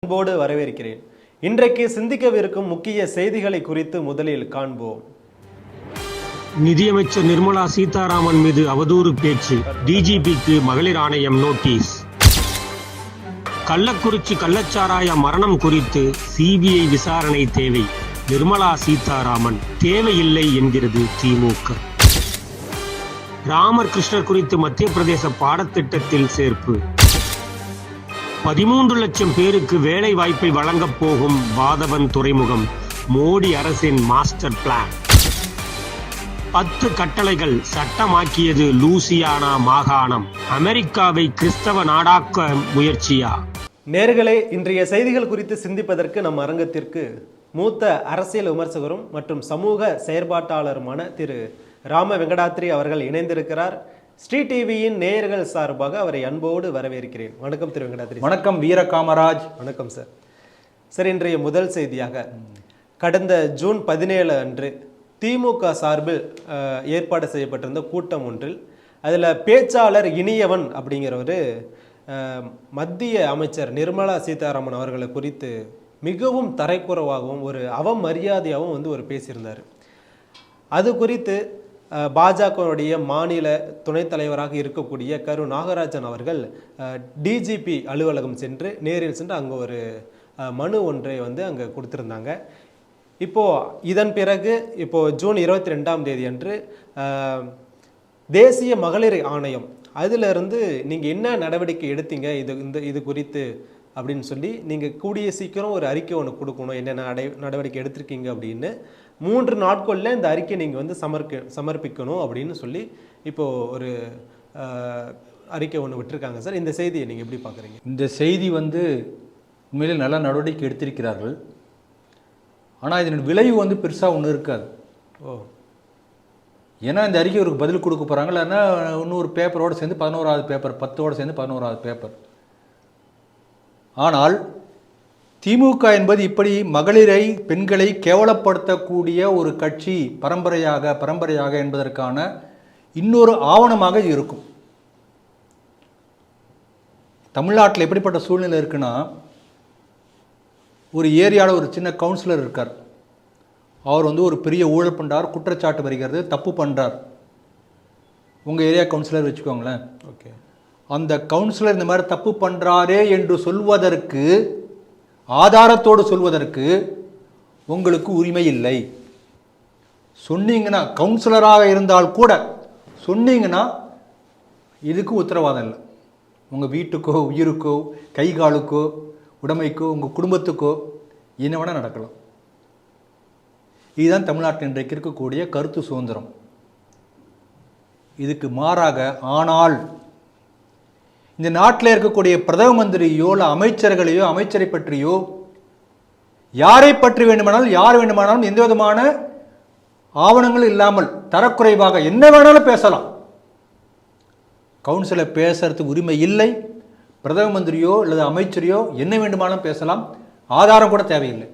அன்போடு வரவேற்கிறேன். இன்றைக்கு சிந்திக்கவிருக்கும் முக்கிய செய்திகளை குறித்து முதலில் காண்போம். நிதியமைச்சர் நிர்மலா சீதாராமன் மீது அவதூறு பேச்சு, டிஜிபிக்கு மகளிர் ஆணையம் நோட்டீஸ். கள்ளக்குறிச்சி கள்ளச்சாராய மரணம் குறித்து சிபிஐ விசாரணை தேவை, நிர்மலா சீதாராமன். தேவையில்லை என்கிறது திமுக. ராமர் கிருஷ்ணர் குறித்து மத்திய பிரதேச பாடத்திட்டத்தில் சேர்ப்பு. 13 லட்சம் பேருக்கு வேலை வாய்ப்பை வழங்கப் போகும் வாதவன் துறைமுகம், மோடி அரசின் மாஸ்டர் பிளான். 10 கட்டளைகள் சட்டமாக்கியது லூசியானா மாகாணம், அமெரிக்காவை கிறிஸ்தவ நாடாக்க முயற்சியா? நேர்களே, இன்றைய செய்திகள் குறித்து சிந்திப்பதற்கு நம் அரங்கத்திற்கு மூத்த அரசியல் விமர்சகரும் மற்றும் சமூக செயற்பாட்டாளருமான திரு ராம வெங்கடாத்ரி அவர்கள் இணைந்திருக்கிறார். ஸ்ரீ டிவியின் நேயர்கள் சார்பாக அவரை அன்போடு வரவேற்கிறேன். வணக்கம் திரு வெங்கடாத்ரி. வணக்கம் வீர காமராஜ். வணக்கம் சார். சார், இன்றைய முதல் செய்தியாக கடந்த ஜூன் 17 அன்று திமுக சார்பில் ஏற்பாடு செய்யப்பட்டிருந்த கூட்டம் ஒன்றில் அதில் பேச்சாளர் இனியவன் அப்படிங்கிறவர் மத்திய அமைச்சர் நிர்மலா சீதாராமன் அவர்களை குறித்து மிகவும் தரைக்குறவாகவும் ஒரு அவமரியாதையாகவும் ஒரு பேசியிருந்தார். அது குறித்து பாஜகவுடைய மாநில துணைத் தலைவராக இருக்கக்கூடிய கரு நாகராஜன் அவர்கள் டிஜிபி அலுவலகம் சென்று நேரில் சென்று அங்கே ஒரு மனு ஒன்றை அங்கே கொடுத்துருந்தாங்க. இப்போது இதன் பிறகு இப்போது ஜூன் 22ஆம் தேதி அன்று தேசிய மகளிர் ஆணையம் அதிலிருந்து நீங்கள் என்ன நடவடிக்கை எடுத்தீங்க இது குறித்து அப்படின்னு சொல்லி நீங்கள் கூடிய சீக்கிரம் ஒரு அறிக்கை ஒன்று கொடுக்கணும், என்னென்ன நடவடிக்கை எடுத்திருக்கீங்க அப்படின்னு 3 நாட்களில் இந்த அறிக்கை நீங்கள் சமர்ப்பிக்கணும் அப்படின்னு சொல்லி இப்போது ஒரு அறிக்கை ஒன்று விட்டுருக்காங்க சார். இந்த செய்தியை நீங்கள் எப்படி பார்க்குறீங்க? இந்த செய்தி உண்மையிலே நல்ல நடவடிக்கை எடுத்திருக்கிறார்கள். ஆனால் இதன் விளைவு பெருசாக ஒன்றும் இருக்காது. ஏன்னா இந்த அறிக்கை ஒரு பதில் கொடுக்க போகிறாங்க, இல்லைன்னா இன்னொரு பேப்பரோடு சேர்ந்து 11வது பேப்பர், 10ஓடு சேர்ந்து 11வது பேப்பர். ஆனால் திமுக என்பது இப்படி மகளிரை, பெண்களை கேவலப்படுத்தக்கூடிய ஒரு கட்சி பரம்பரையாக என்பதற்கான இன்னொரு ஆவணமாக இது இருக்கும். தமிழ்நாட்டில் எப்படிப்பட்ட சூழ்நிலை இருக்குன்னா, ஒரு ஏரியாவில் ஒரு சின்ன கவுன்சிலர் இருக்கார். அவர் ஒரு பெரிய ஊழல் பண்ணுறார், குற்றச்சாட்டு வருகிறது, தப்பு பண்ணுறார். உங்கள் ஏரியா கவுன்சிலர் வச்சுக்கோங்களேன். ஓகே, அந்த கவுன்சிலர் இந்த மாதிரி தப்பு பண்ணுறாரே என்று சொல்வதற்கு, ஆதாரத்தோடு சொல்வதற்கு உங்களுக்கு உரிமை இல்லை. சொன்னீங்கன்னா, கவுன்சிலராக இருந்தால் கூட சொன்னீங்கன்னா இதுக்கு உத்தரவாதம் இல்லை. உங்கள் வீட்டுக்கோ, உயிருக்கோ, கை காலுக்கோ, உடைமைக்கோ, உங்கள் குடும்பத்துக்கோ என்ன வேணால் நடக்கலாம். இதுதான் தமிழ்நாட்டில் இன்றைக்கு இருக்கக்கூடிய கருத்து சுதந்திரம். இதுக்கு மாறாக, ஆனால் இந்த நாட்டில் இருக்கக்கூடிய பிரதம மந்திரியோ இல்லை அமைச்சர்களையோ, அமைச்சரை பற்றியோ, யாரை பற்றி வேண்டுமானாலும், யார் வேண்டுமானாலும் எந்த விதமான ஆவணங்கள் இல்லாமல் தரக்குறைவாக என்ன வேணாலும் பேசலாம். கவுன்சிலர் பேசுறதுக்கு உரிமை இல்லை. பிரதம மந்திரியோ அல்லது அமைச்சரையோ என்ன வேண்டுமானாலும் பேசலாம், ஆதாரம் கூட தேவையில்லை.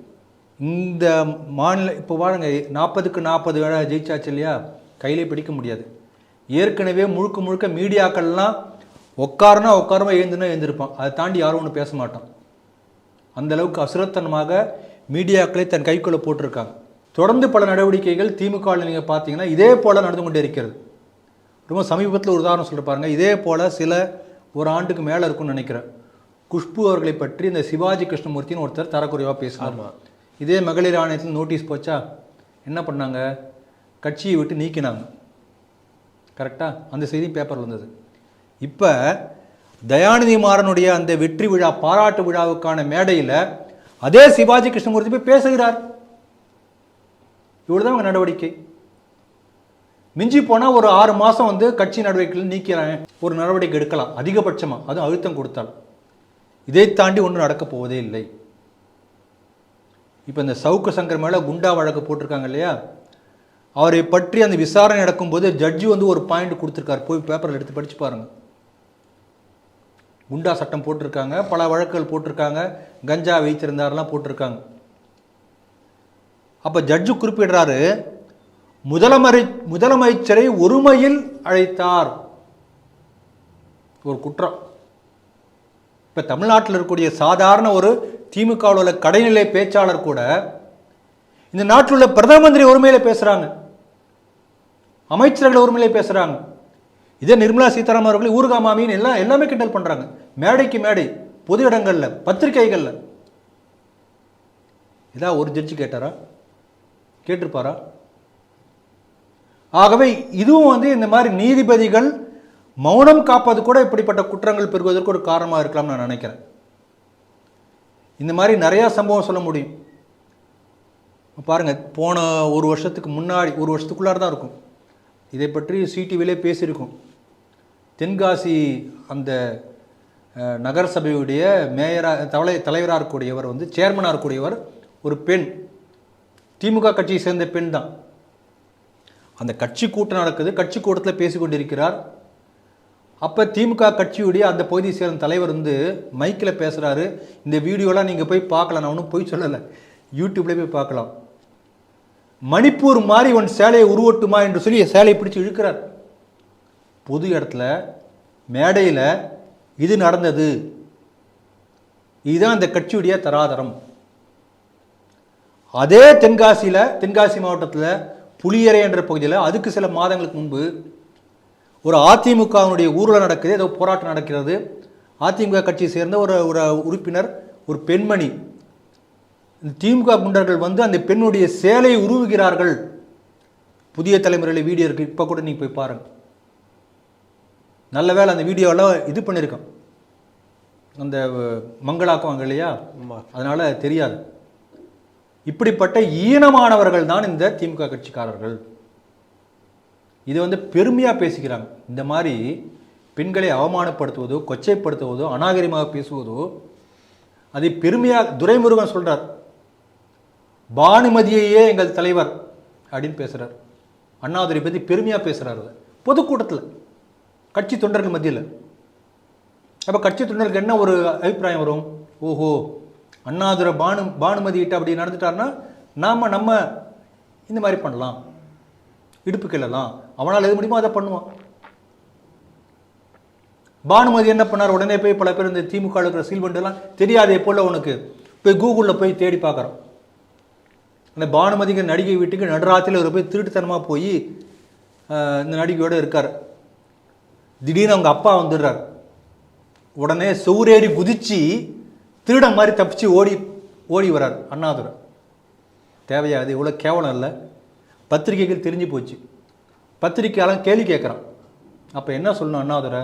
இந்த மாநில இப்போ பாருங்க, 40க்கு 40 வேலை ஜெயிச்சாச்சு இல்லையா, கையிலே பிடிக்க முடியாது. ஏற்கனவே முழுக்க மீடியாக்கள்லாம் உட்காரமா எழுந்திருப்பான். அதை தாண்டி யாரும் ஒன்றும் பேச மாட்டான். அந்த அளவுக்கு அசுரத்தனமாக மீடியாக்களை தன் கைக்குள்ளே போட்டிருக்காங்க. தொடர்ந்து பல நடவடிக்கைகள் திமுகவில் நீங்கள் பார்த்தீங்கன்னா இதே போல் நடந்து கொண்டே இருக்கிறது. ரொம்ப சமீபத்தில் ஒரு உதாரணம் சொல்லிட்டு பாருங்கள். இதே போல் ஒரு ஆண்டுக்கு மேலே இருக்கும்னு நினைக்கிறேன், குஷ்பு அவர்களை பற்றி இந்த சிவாஜி கிருஷ்ணமூர்த்தின்னு ஒருத்தர் தரக்குறைவாக பேசினார். இதே மகளிர் ஆணையத்தில் நோட்டீஸ் போச்சா, என்ன பண்ணாங்க, கட்சியை விட்டு நீக்கினாங்க. கரெக்டாக அந்த செய்தி பேப்பரில் வந்தது. இப்போ தயாநிதி மாறனுடைய அந்த வெற்றி விழா, பாராட்டு விழாவுக்கான மேடையில் அதே சிவாஜி கிருஷ்ணமூர்த்தி போய் பேசுகிறார். இவ்வளோதான் அவங்க நடவடிக்கை. மிஞ்சி போனால் ஒரு 6 மாதம் கட்சி நடவடிக்கைகள் நீக்கிறாங்க, ஒரு நடவடிக்கை எடுக்கலாம் அதிகபட்சமாக, அதுவும் அழுத்தம் கொடுத்தால். இதை தாண்டி ஒன்றும் நடக்கப் போவதே இல்லை. இப்போ இந்த சவுக்கு சங்கர் மேலே குண்டா வழக்கு போட்டிருக்காங்க இல்லையா, அவரை பற்றி அந்த விசாரணை நடக்கும்போது ஜட்ஜி ஒரு பாயிண்ட் கொடுத்துருக்காரு, போய் பேப்பரில் எடுத்து படித்து பாருங்கள். குண்டா சட்டம் போட்டிருக்காங்க, பல வழக்குகள் போட்டிருக்காங்க, கஞ்சா வைத்திருந்தாரெல்லாம் போட்டிருக்காங்க. அப்போ ஜட்ஜு குறிப்பிடுறாரு, முதலமைச்சரை ஒருமையில் அழைத்தார், ஒரு குற்றம். இப்போ தமிழ்நாட்டில் இருக்கக்கூடிய சாதாரண ஒரு திமுகவில் உள்ள கடைநிலை பேச்சாளர் கூட இந்த நாட்டில் உள்ள பிரதம மந்திரி உரிமையில பேசுறாங்க, அமைச்சர்கள் உரிமையில பேசுறாங்க. இதே நிர்மலா சீதாராமன் அவர்கள் ஊர்கா மாமின்னு எல்லாமே கிண்டல் பண்றாங்க, மேடைக்கு மேடை, பொது இடங்கள்ல, பத்திரிகைகள்ல. இதான் ஒரு ஜட்ஜி கேட்டாரா? கேட்டிருப்பாரா? ஆகவே இதுவும் இந்த மாதிரி நீதிபதிகள் மௌனம் காப்பது கூட இப்படிப்பட்ட குற்றங்கள் பெறுவதற்கு ஒரு காரணமாக இருக்கலாம் நான் நினைக்கிறேன். இந்த மாதிரி நிறைய சம்பவம் சொல்ல முடியும். பாருங்க, போன ஒரு வருஷத்துக்கு முன்னாடி, ஒரு வருஷத்துக்குள்ளார தான் இருக்கும், இதை பற்றி சிடிவிலே பேசியிருக்கும். தென்காசி அந்த நகரசபையுடைய தலைவராக இருக்கக்கூடியவர் சேர்மனாக இருக்கக்கூடியவர் ஒரு பெண், திமுக கட்சியை சேர்ந்த பெண் தான். அந்த கட்சி கூட்டம் நடக்குது, கட்சி கூட்டத்தில் பேசிக்கொண்டிருக்கிறார். அப்போ திமுக கட்சியுடைய அந்த பகுதியை சேர்ந்த தலைவர் மைக்கில் பேசுகிறாரு. இந்த வீடியோலாம் நீங்கள் போய் பார்க்கலாம், நான் ஒன்றும் போய் சொல்லலை, யூடியூப்லேயே போய் பார்க்கலாம். மணிப்பூர் மாதிரி உன் சேலையை உருவட்டுமா என்று சொல்லி சேலையை பிடிச்சி இழுக்கிறார். பொது இடத்துல மேடையில் இது நடந்தது, இதுதான் அந்த கட்சியுடைய தராதரம். அதே தென்காசி மாவட்டத்தில் புளியரை என்ற பகுதியில் அதுக்கு சில மாதங்களுக்கு முன்பு ஒரு அதிமுகவினுடைய ஊரில் நடக்குது, ஏதோ போராட்டம் நடக்கிறது. அதிமுக கட்சியை சேர்ந்த ஒரு உறுப்பினர், ஒரு பெண்மணி, திமுக குண்டர்கள் அந்த பெண்ணுடைய சேலையை உருவுகிறார்கள். புதிய தலைமுறையில் வீடியோ இருக்குது, இப்போ கூட நீங்கள் போய் பாருங்கள். நல்ல வேலை அந்த வீடியோலாம் இது பண்ணியிருக்கோம், அந்த மங்களாக்குவாங்க இல்லையா, அதனால் தெரியாது. இப்படிப்பட்ட ஈனமானவர்கள் தான் இந்த திமுக கட்சிக்காரர்கள். இது பெருமையாக பேசிக்கிறாங்க. இந்த மாதிரி பெண்களை அவமானப்படுத்துவதோ, கொச்சைப்படுத்துவதோ, அநாகரிகமாக பேசுவதோ அதை பெருமையாக துரைமுருகன் சொல்கிறார். பானுமதியையே எங்கள் தலைவர் அப்படின்னு பேசுகிறார். அண்ணாதுரை பற்றி பெருமையாக பேசுகிறார் பொதுக்கூட்டத்தில், கட்சி தொண்டர்கள் மத்தியில். அப்போ கட்சி தொண்டர்களுக்கு என்ன ஒரு அபிப்பிராயம் வரும்? ஓஹோ, அண்ணாதுரை பானுமதி கிட்ட அப்படி நடந்துட்டார்னா நம்ம இந்த மாதிரி பண்ணலாம், இடுப்பு கிள்ளலாம், அவனால் எது முடியுமோ அதை பண்ணுவான். பானுமதி என்ன பண்ணார்? உடனே போய் பல பேர் இந்த திமுக இருக்கிற சீல்வண்டெல்லாம் தெரியாதே போல உனக்கு போய் கூகுளில் போய் தேடி பார்க்குறோம். அந்த பானுமதிக்கு நடிகை வீட்டுக்கு நடுராத்திரியில் ஒரு போய் திருட்டுத்தனமாக போய் இந்த நடிகையோடு இருக்கார். திடீர்னு அவங்க அப்பா வந்துடுறார். உடனே சௌரேறி குதிச்சு திருடன் மாதிரி தப்பிச்சு ஓடி வர்றார் அண்ணாதுரை. தேவையா? அது இவ்வளோ கேவலம் இல்லை. பத்திரிகைகள் தெரிஞ்சு போச்சு, பத்திரிக்கையாளன் கேள்வி கேட்குறான். அப்போ என்ன சொல்லணும் அண்ணாதுரை?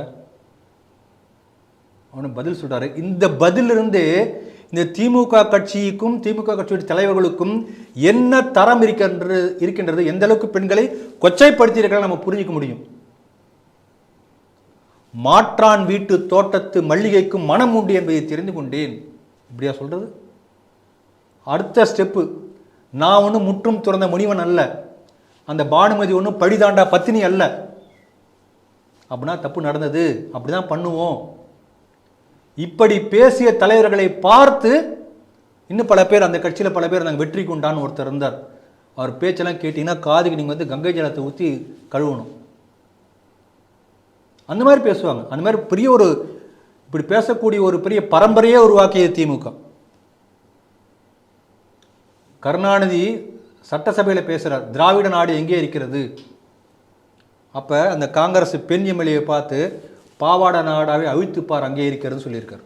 அவனு பதில் சொல்கிறாரு. இந்த பதிலிருந்து இந்த திமுக கட்சிக்கும் திமுக கட்சியுடைய தலைவர்களுக்கும் என்ன தரம் இருக்கின்றது, எந்த அளவுக்கு பெண்களை கொச்சைப்படுத்தியிருக்கலாம் நம்ம புரிஞ்சிக்க முடியும். மாற்றான் வீட்டு தோட்டத்து மல்லிகைக்கும் மனம் உண்டு என்பதை தெரிந்து கொண்டேன். இப்படியா சொல்றது? அடுத்த ஸ்டெப்பு, நான் ஒன்றும் முற்றும் துறந்த முனிவன் அல்ல, அந்த பானுமதி ஒன்றும் படிதாண்டா பத்தினி அல்ல. அப்படின்னா தப்பு நடந்தது, அப்படிதான் பண்ணுவோம். இப்படி பேசிய தலைவர்களை பார்த்து இன்னும் பல பேர், அந்த கட்சியில் பல பேர், நாங்கள் வெற்றி கொண்டான்னு ஒருத்தர் இருந்தார். அவர் பேச்செல்லாம் கேட்டீங்கன்னா காதுக்கு நீங்கள் கங்கை ஜலத்தை ஊற்றி கழுவணும். அந்த மாதிரி பேசுவாங்க. அந்த மாதிரி பெரிய ஒரு இப்படி பேசக்கூடிய ஒரு பெரிய பரம்பரையே உருவாக்கிய திமுக. கருணாநிதி சட்டசபையில் பேசுகிறார், திராவிட நாடு எங்கே இருக்கிறது? அப்போ அந்த காங்கிரஸ் பெண் எம்எல்ஏ பார்த்து பாவாடை நாடாவே அவிழ்த்துப்பார் அங்கே இருக்கிறதுன்னு சொல்லியிருக்காரு.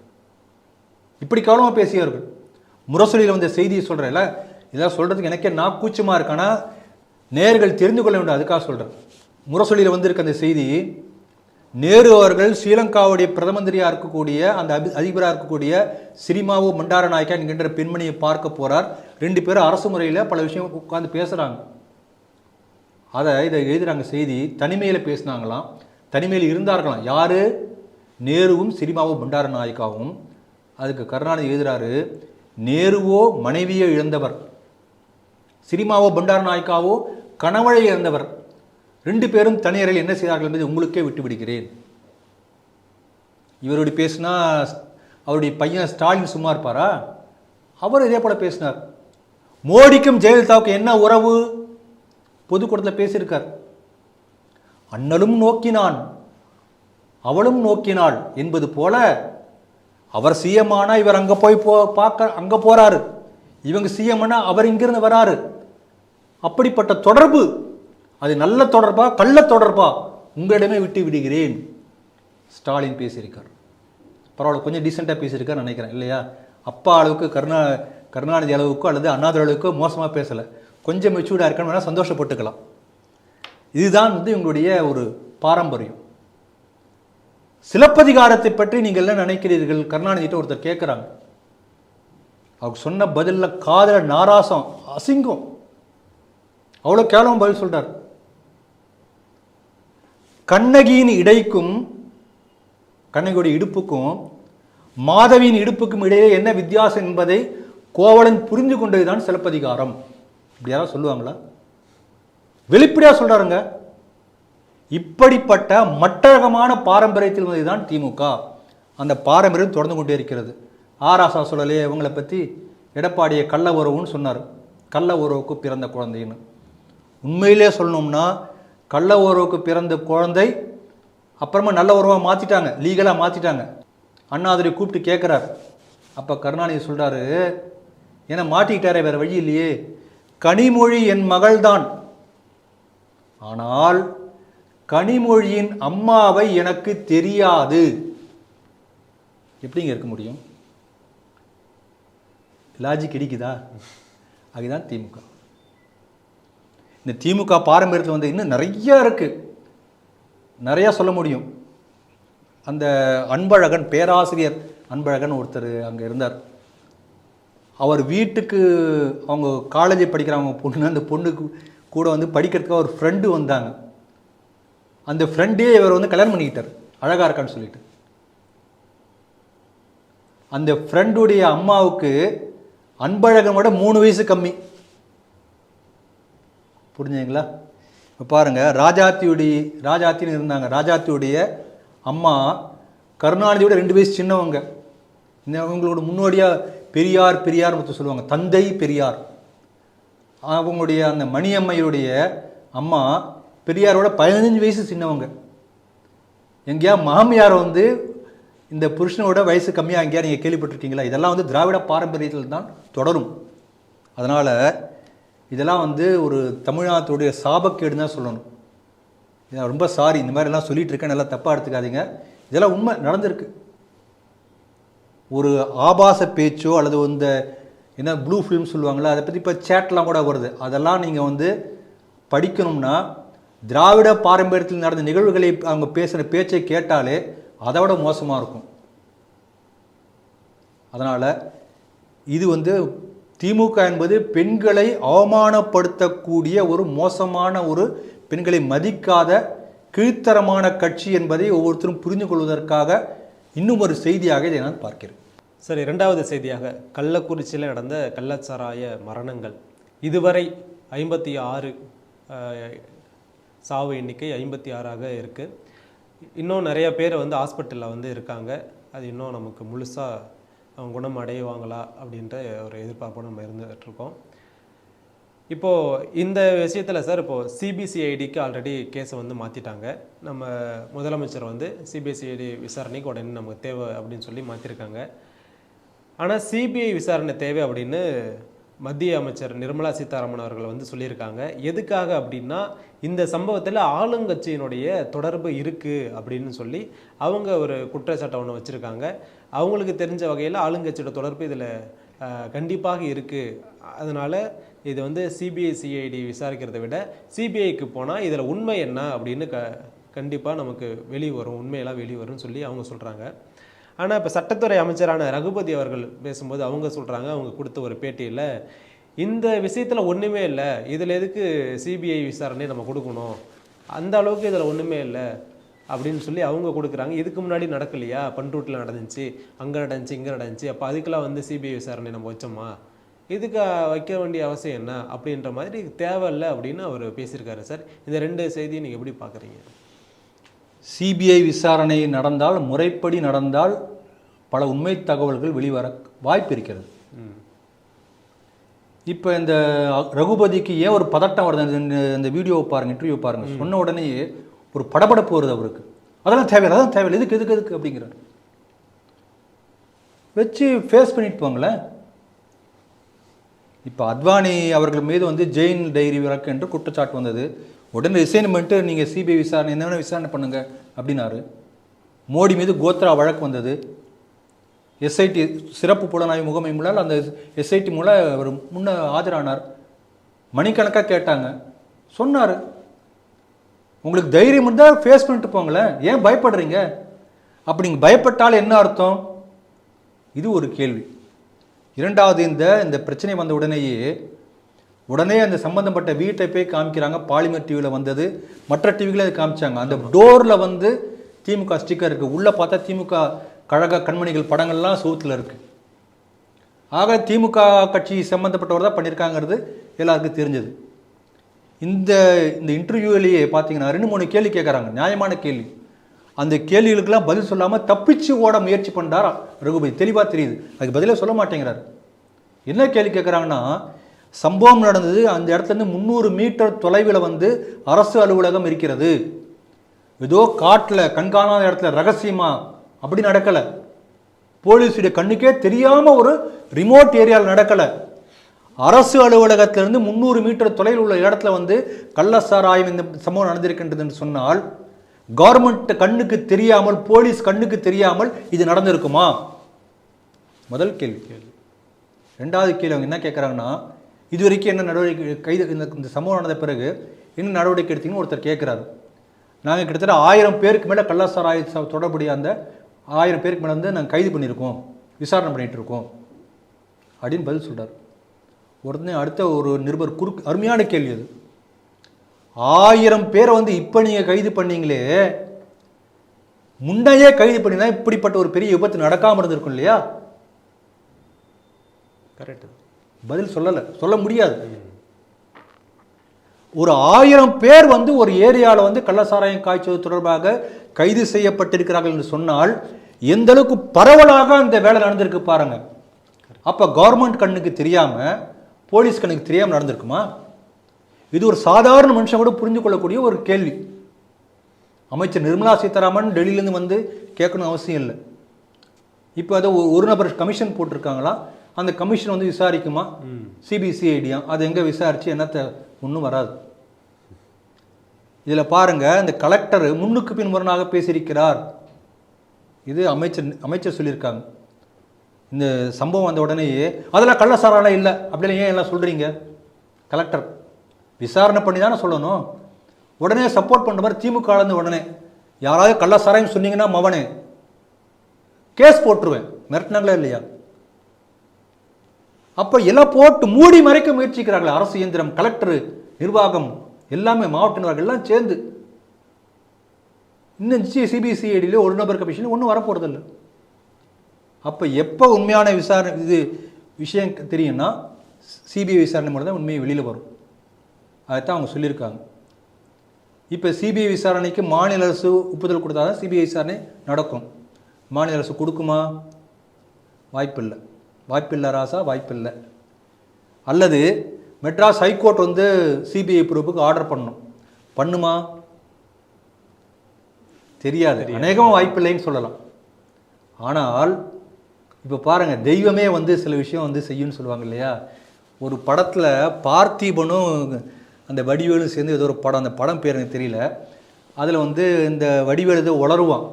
இப்படி கவனமாக பேசியவர்கள். முரசொலியில் வந்த செய்தியை சொல்கிறேன்ல, இதெல்லாம் சொல்கிறதுக்கு எனக்கே நான் கூச்சமாக இருக்கானா, நேர்கள் தெரிந்து கொள்ள வேண்டும், அதுக்காக சொல்கிறேன். முரசொலியில் வந்திருக்க அந்த செய்தி, நேரு அவர்கள் ஸ்ரீலங்காவுடைய பிரதம மந்திரியாக இருக்கக்கூடிய அந்த அதிபராக இருக்கக்கூடிய சிரிமாவோ பண்டாரநாயக்கா என்கின்ற பெண்மணியை பார்க்க போகிறார். 2 பேரும் அரசு முறையில் பல விஷயம் உட்காந்து பேசுகிறாங்க. இதை எழுதுகிறாங்க செய்தி. தனிமையில் பேசினாங்களாம், தனிமையில் இருந்தார்களாம். யார்? நேருவும் சிரிமாவோ பண்டாரநாயக்காவும். அதுக்கு கருணாநிதி எழுதுகிறாரு, நேருவோ மனைவியை இழந்தவர், சிரிமாவோ பண்டாரநாயக்காவோ கணவனை இழந்தவர். 2 பேரும் தனியறையில் என்ன செய்தார்கள் என்பதை உங்களுக்கே விட்டு விடுகிறேன். இவருடைய பேசினா அவருடைய பையன் ஸ்டாலின் சும்மா இருப்பாரா? அவர் இதே போல பேசினார். மோடிக்கும் ஜெயலலிதாவுக்கும் என்ன உறவு? பொதுக்கூட்டத்தில் பேசியிருக்கார். அண்ணலும் நோக்கினான் அவளும் நோக்கினாள் என்பது போல அவர் சிஎம் ஆனா இவர் அங்கே போய் பார்க்க அங்கே போகிறாரு, இவங்க சிஎம் ஆனா அவர் இங்கிருந்து வராரு. அப்படிப்பட்ட தொடர்பு, அது நல்ல தொடர்பா கள்ள தொடர்பா உங்களிடமே விட்டு விடுகிறேன் ஸ்டாலின் பேசியிருக்கார். பரவாயில்ல, கொஞ்சம் டீசெண்டாக பேசியிருக்கார் நினைக்கிறேன் இல்லையா? அப்பா அளவுக்கு கருணாநிதி அளவுக்கோ அல்லது அண்ணாதுரை அளவுக்கோ மோசமாக பேசலை, கொஞ்சம் மெச்சூர்டாக இருக்கணும் வேணால் சந்தோஷப்பட்டுக்கலாம். இதுதான் இவங்களுடைய ஒரு பாரம்பரியம். சிலப்பதிகாரத்தை பற்றி நீங்கள் என்ன நினைக்கிறீர்கள்? கருணாநிதிட்ட ஒருத்தர் கேட்குறாங்க. அவர் சொன்ன பதிலில் காதல நாராசம், அசிங்கம், அவ்வளோ கேவலம் பதில் சொல்றார். கண்ணகியின் இடைக்கும் கண்ணகியோட இடுப்புக்கும் மாதவியின் இடுப்புக்கும் இடையே என்ன வித்தியாசம் என்பதை கோவலன் புரிந்து கொண்டதுதான் சிலப்பதிகாரம். இப்படி யாராவது சொல்லுவாங்களா? வெளிப்படையா சொல்றாருங்க. இப்படிப்பட்ட மட்டரகமான பாரம்பரியத்தில் தான் திமுக. அந்த பாரம்பரியம் தொடர்ந்து கொண்டே இருக்கிறது. ஆராசா சொல்லலையே இவங்களை பற்றி, எடப்பாடியை கள்ள உறவுன்னு சொன்னார். கள்ள உறவுக்கு பிறந்த குழந்தைன்னு. உண்மையிலே சொல்லணும்னா கள்ள உறவுக்கு பிறந்த குழந்தை அப்புறமா நல்ல உறவாக மாற்றிட்டாங்க, லீகலாக மாற்றிட்டாங்க. அண்ணாதுரை கூப்பிட்டு கேட்குறார். அப்போ கருணாநிதி சொல்கிறாரு, ஏன்னா மாட்டிக்கிட்டாரே, வேறு வழி இல்லையே, கனிமொழி என் மகள்தான், ஆனால் கனிமொழியின் அம்மாவை எனக்கு தெரியாது. எப்படிங்க இருக்க முடியும்? லாஜிக் இடிக்குதா? அதுதான் திமுக. இந்த திமுக பாரம்பரியத்தில் வந்து இன்னும் நிறைய இருக்கு, நிறையா சொல்ல முடியும். அந்த அன்பழகன், பேராசிரியர் அன்பழகன் ஒருத்தர் அங்கே இருந்தார். அவர் வீட்டுக்கு அவங்க காலேஜ் படிக்கிறவங்க பொண்ணு, அந்த பொண்ணுக்கு கூட வந்து படிக்கிறதுக்கு ஒரு ஃப்ரெண்டு வந்தாங்க. அந்த ஃப்ரெண்டே இவர் வந்து கல்யாணம் பண்ணிக்கிட்டார், அழகா இருக்கான்னு சொல்லிட்டு. அந்த ஃப்ரெண்டுடைய அம்மாவுக்கு அன்பழகனோட 3 வயசு கம்மி. புரிஞ்சுங்களா? இப்போ பாருங்க, ராஜாத்தின்னு இருந்தாங்க. ராஜாத்தியுடைய அம்மா கருணாநிதியோட 2 வயசு சின்னவங்க. அவங்களோட முன்னோடியாக பெரியார் மட்டும் சொல்லுவாங்க, தந்தை பெரியார். அவங்களுடைய அந்த மணியம்மையுடைய அம்மா பெரியாரோட 15 வயசு சின்னவங்க. எங்கேயா மாமியார் வந்து இந்த புருஷனோட வயசு கம்மியாக எங்கேயா நீங்கள் கேள்விப்பட்டிருக்கீங்களா? இதெல்லாம் வந்து திராவிட பாரம்பரியத்தில் தான் தொடரும். அதனால் இதெல்லாம் வந்து ஒரு தமிழ்நாட்டுடைய சாபக்கேடுன்னு தான் சொல்லணும். இதை ரொம்ப சாரி, இந்த மாதிரிலாம் சொல்லிட்டு இருக்கேன், நல்லா தப்பாக எடுத்துக்காதீங்க. இதெல்லாம் உண்மை நடந்திருக்கு. ஒரு ஆபாச பேச்சோ அல்லது இந்த என்ன ப்ளூ ஃபிலிம் சொல்லுவாங்களா, அதை பற்றி இப்போ சேட்லாம் கூட வருது. அதெல்லாம் நீங்கள் வந்து படிக்கணும்னா திராவிட பாரம்பரியத்தில் நடந்த நிகழ்வுகளை அவங்க பேசுகிற பேச்சை கேட்டாலே அதை விட மோசமாக இருக்கும். அதனால் இது வந்து திமுக என்பது பெண்களை அவமானப்படுத்தக்கூடிய ஒரு மோசமான, ஒரு பெண்களை மதிக்காத கீழ்த்தரமான கட்சி என்பதை ஒவ்வொருத்தரும் புரிந்து கொள்வதற்காக இன்னும் ஒரு செய்தியாக இதை நான் பார்க்கிறேன். சரி, 2வது செய்தியாக கள்ளக்குறிச்சியில் நடந்த கள்ளச்சாராய மரணங்கள். இதுவரை 56 சாவு எண்ணிக்கை 56ஆக இருக்குது. இன்னும் நிறைய பேர் வந்து ஹாஸ்பிட்டலில் வந்து இருக்காங்க. அது இன்னும் நமக்கு முழுசாக அவங்க குணம் அடைவாங்களா அப்படின்ற ஒரு எதிர்பார்ப்போடு நம்ம இருந்துகிட்ருக்கோம். இப்போது இந்த விஷயத்தில் சார், இப்போது சிபிசிஐடிக்கு ஆல்ரெடி கேஸை வந்து மாற்றிட்டாங்க. நம்ம முதலமைச்சர் வந்து சிபிசிஐடி விசாரணைக்கு உடனே நமக்கு தேவை அப்படின்னு சொல்லி மாற்றிருக்காங்க. ஆனால் சிபிஐ விசாரணை தேவை அப்படின்னு மத்திய அமைச்சர் நிர்மலா சீதாராமன் அவர்கள் வந்து சொல்லியிருக்காங்க. எதுக்காக அப்படின்னா, இந்த சம்பவத்தில் ஆளுங்கட்சியினுடைய தொடர்பு இருக்குது அப்படின்னு சொல்லி அவங்க ஒரு குற்றச்சாட்டை ஒன்று வச்சுருக்காங்க. அவங்களுக்கு தெரிஞ்ச வகையில் ஆளுங்கட்சியோட தொடர்பு இதில் கண்டிப்பாக இருக்குது. அதனால் இது வந்து சிபிஐ-சிஐடி விசாரிக்கிறத விட சிபிஐக்கு போனால் இதில் உண்மை என்ன அப்படின்னு கண்டிப்பாக நமக்கு வெளிவரும், உண்மையெல்லாம் வெளிவரும்னு சொல்லி அவங்க சொல்கிறாங்க. ஆனால் இப்போ சட்டத்துறை அமைச்சரான ரகுபதி அவர்கள் பேசும்போது அவங்க சொல்கிறாங்க, அவங்க கொடுத்த ஒரு பேட்டியில், இந்த விஷயத்தில் ஒன்றுமே இல்லை, இதில் எதுக்கு சிபிஐ விசாரணை நம்ம கொடுக்கணும், அந்த அளவுக்கு இதில் ஒன்றுமே இல்லை அப்படின்னு சொல்லி அவங்க கொடுக்குறாங்க. இதுக்கு முன்னாடி நடக்கலையா? பண்ருட்டில் நடந்துச்சு, அங்கே நடந்துச்சு, இங்கே நடந்துச்சு, அப்போ அதுக்கெல்லாம் வந்து சிபிஐ விசாரணை நம்ம வச்சோமா, இதுக்கு வைக்க வேண்டிய அவசியம் என்ன அப்படின்ற மாதிரி தேவையில்லை அப்படின்னு அவர் பேசியிருக்காரு. சார், இந்த 2 செய்தியை நீங்கள் எப்படி பார்க்குறீங்க? சிபிஐ விசாரணை நடந்தால், முறைப்படி நடந்தால் பல உண்மை தகவல்கள் வெளிவர வாய்ப்பு இருக்கிறது. இப்போ இந்த ரகுபதிக்கு ஏன் ஒரு பதட்டம் வருது? இந்த வீடியோவை பாருங்கள், இன்டர்வியூ பாருங்கள். சொன்ன உடனே ஒரு படபடப்பு வருது அவருக்கு. அதெல்லாம் தேவையில்லை, அதான் தேவையில்லை, எதுக்கு எதுக்கு எதுக்கு அப்படிங்கிறார். வச்சு ஃபேஸ் பண்ணிட்டு போங்களேன். இப்போ அத்வானி அவர்கள் மீது வந்து ஜெயின் டைரி வழக்கு என்று குற்றச்சாட்டு வந்தது. உடனே ரிசைன் பண்ணிட்டு நீங்கள் சிபிஐ விசாரணை என்ன வேணால் விசாரணை பண்ணுங்க அப்படின்னாரு. மோடி மீது கோத்ரா வழக்கு வந்தது. எஸ்ஐடி சிறப்பு புலனாய்வு முகமை மூலம் அந்த எஸ்ஐடி மூலம் அவர் முன்ன ஆஜரானார். மணிக்கணக்காக கேட்டாங்க, சொன்னார். உங்களுக்கு தைரியம் இருந்தால் ஃபேஸ் பண்ணிட்டு போங்களேன், ஏன் பயப்படுறீங்க? அப்படி நீங்கள் பயப்பட்டால் என்ன அர்த்தம்? இது ஒரு கேள்வி. இரண்டாவது, இந்த பிரச்சனை வந்த உடனே அந்த சம்பந்தப்பட்ட வீட்டை போய் காமிக்கிறாங்க. பாலிமர் டிவியில் வந்தது, மற்ற டிவிகளை அதை காமிச்சாங்க. அந்த டோரில் வந்து திமுக ஸ்டிக்கர் இருக்குது. உள்ளே பார்த்தா திமுக கழக கண்மணிகள் படங்கள்லாம் சோத்தில் இருக்குது. ஆக திமுக கட்சி சம்மந்தப்பட்டவர் தான் பண்ணியிருக்காங்கிறது எல்லாருக்கும் தெரிஞ்சது. இந்த இன்டர்வியூவிலேயே பார்த்தீங்கன்னா 2-3 கேள்வி கேட்குறாங்க, நியாயமான கேள்வி. அந்த கேள்விகளுக்கெல்லாம் பதில் சொல்லாமல் தப்பிச்சு ஓட முயற்சி பண்ணுறாரா ரகுபதி, தெளிவாக தெரியுது. அதுக்கு பதிலே சொல்ல மாட்டேங்கிறார். என்ன கேள்வி கேட்குறாங்கன்னா, சம்பவம் நடந்தது அந்த இடத்துலேருந்து 300 மீட்டர் தொலைவில் வந்து அரசு அலுவலகம் இருக்கிறது. ஏதோ காட்டில் கண்காணாத இடத்துல ரகசியமா அப்படி நடக்கலை. போலீஸுடைய கண்ணுக்கே தெரியாமல் ஒரு ரிமோட் ஏரியாவில் நடக்கலை. அரசு அலுவலகத்திலிருந்து 300 மீட்டர் தொலைவில் உள்ள இடத்துல வந்து கள்ளசாராயம் இந்த சம்பவம் நடந்திருக்கின்றது என்று சொன்னால், கவர்மெண்ட் கண்ணுக்கு தெரியாமல், போலீஸ் கண்ணுக்கு தெரியாமல் இது நடந்திருக்குமா? முதல் கேள்வி. ரெண்டாவது கேள்வி அவங்க என்ன கேட்குறாங்கன்னா, இது வரைக்கும் என்ன நடவடிக்கை கைது இந்த சம்பவம் நடந்த பிறகு என்ன நடவடிக்கை எடுத்தீங்கன்னு ஒருத்தர் கேட்குறாரு. நாங்கள் கிட்டத்தட்ட 1000 பேருக்கு மேலே கள்ளசாராய தொடர்புடைய அந்த 1000 பேருக்கு மேலே வந்து நாங்கள் கைது பண்ணியிருக்கோம், விசாரணை பண்ணிகிட்டு இருக்கோம் அப்படின்னு பதில் சொல்கிறார். உடனே அடுத்த ஒரு நிருபர் அருமையான கேள்வி அது. 1000 பேரை வந்து இப்போ நீங்கள் கைது பண்ணீங்களே, முன்னையே கைது பண்ணினா இப்படிப்பட்ட ஒரு பெரிய விபத்து நடக்காமல் இருந்திருக்கும் இல்லையா? கரெக்டு. பதில் சொல்ல முடியாது. ஒரு 1000 பேர் வந்து ஒரு ஏரியாவில் வந்து கள்ளசாராயம் காய்ச்சது தொடர்பாக கைது செய்யப்பட்டிருக்கிறார்கள் என்று சொன்னால் எந்த அளவுக்கு பரவலாக அந்த வேலை நடந்திருக்கு பாருங்க. அப்போ கவர்மெண்ட் கண்ணுக்கு தெரியாம, போலீஸ் கண்ணுக்கு தெரியாமல் நடந்திருக்குமா? இது ஒரு சாதாரண மனுஷன் கூட புரிஞ்சு கொள்ளக்கூடிய ஒரு கேள்வி. அமைச்சர் நிர்மலா சீதாராமன் டெல்லியிலேருந்து வந்து கேட்கணும் அவசியம் இல்லை. இப்போ அதை ஒரு நபர் கமிஷன் போட்டிருக்காங்களா, அந்த கமிஷன் வந்து விசாரிக்குமா? சிபிசிஐடியா, அது எங்கே விசாரித்து என்னத்தை ஒன்றும் வராது. இதில் பாருங்க, இந்த கலெக்டர் முன்னுக்கு பின் முரணாக பேசியிருக்கிறார். இது அமைச்சர் சொல்லியிருக்காங்க. இந்த சம்பவம் வந்த உடனேயே அதெல்லாம் கள்ளசாராயம் இல்லை அப்படிலாம் ஏன் எல்லாம் சொல்கிறீங்க? கலெக்டர் விசாரணை பண்ணி தானே சொல்லணும். உடனே சப்போர்ட் பண்ணுற மாதிரி திமுக உடனே யாராவது கள்ளசாராயம் சொன்னீங்கன்னா மவனே கேஸ் போட்டுருவேன், மிரட்டினாங்களா இல்லையா? அப்போ எல்லாம் போட்டு மூடி மறைக்க முயற்சிக்கிறார்கள். அரசு இயந்திரம், கலெக்டர், நிர்வாகம் எல்லாமே, மாவட்ட நிர்வாகம் எல்லாம் சேர்ந்து. இன்னும் சிபிசிஐடியில் ஒரு நபர் கமிஷன் ஒன்றும் வரப்போறதில்லை. அப்போ எப்போ உண்மையான விசாரணை இது விஷயம் தெரியும்னா சிபிஐ விசாரணை மூலம் தான் உண்மையை வெளியில் வரும். அதைத்தான் அவங்க சொல்லியிருக்காங்க. இப்போ சிபிஐ விசாரணைக்கு மாநில அரசு ஒப்புதல் கொடுத்தா தான் சிபிஐ விசாரணை நடக்கும். மாநில அரசு கொடுக்குமா? வாய்ப்பில்லை ராசா, வாய்ப்பில்லை. அல்லது மெட்ராஸ் ஹைகோர்ட் வந்து சிபிஐ ப்ரூஃபுக்கு ஆர்டர் பண்ணுமா? தெரியாது, அநேகமாக வாய்ப்பில்லைன்னு சொல்லலாம். ஆனால் இப்போ பாருங்கள், தெய்வமே வந்து சில விஷயம் வந்து செய்யும்னு சொல்லுவாங்க இல்லையா? ஒரு படத்தில் பார்த்திபனும் அந்த வடிவேலும் சேர்ந்து ஏதோ ஒரு படம், அந்த படம் பேர் எனக்கு தெரியல. அதில் வந்து இந்த வடிவேலு ஏதோ உளருவான்.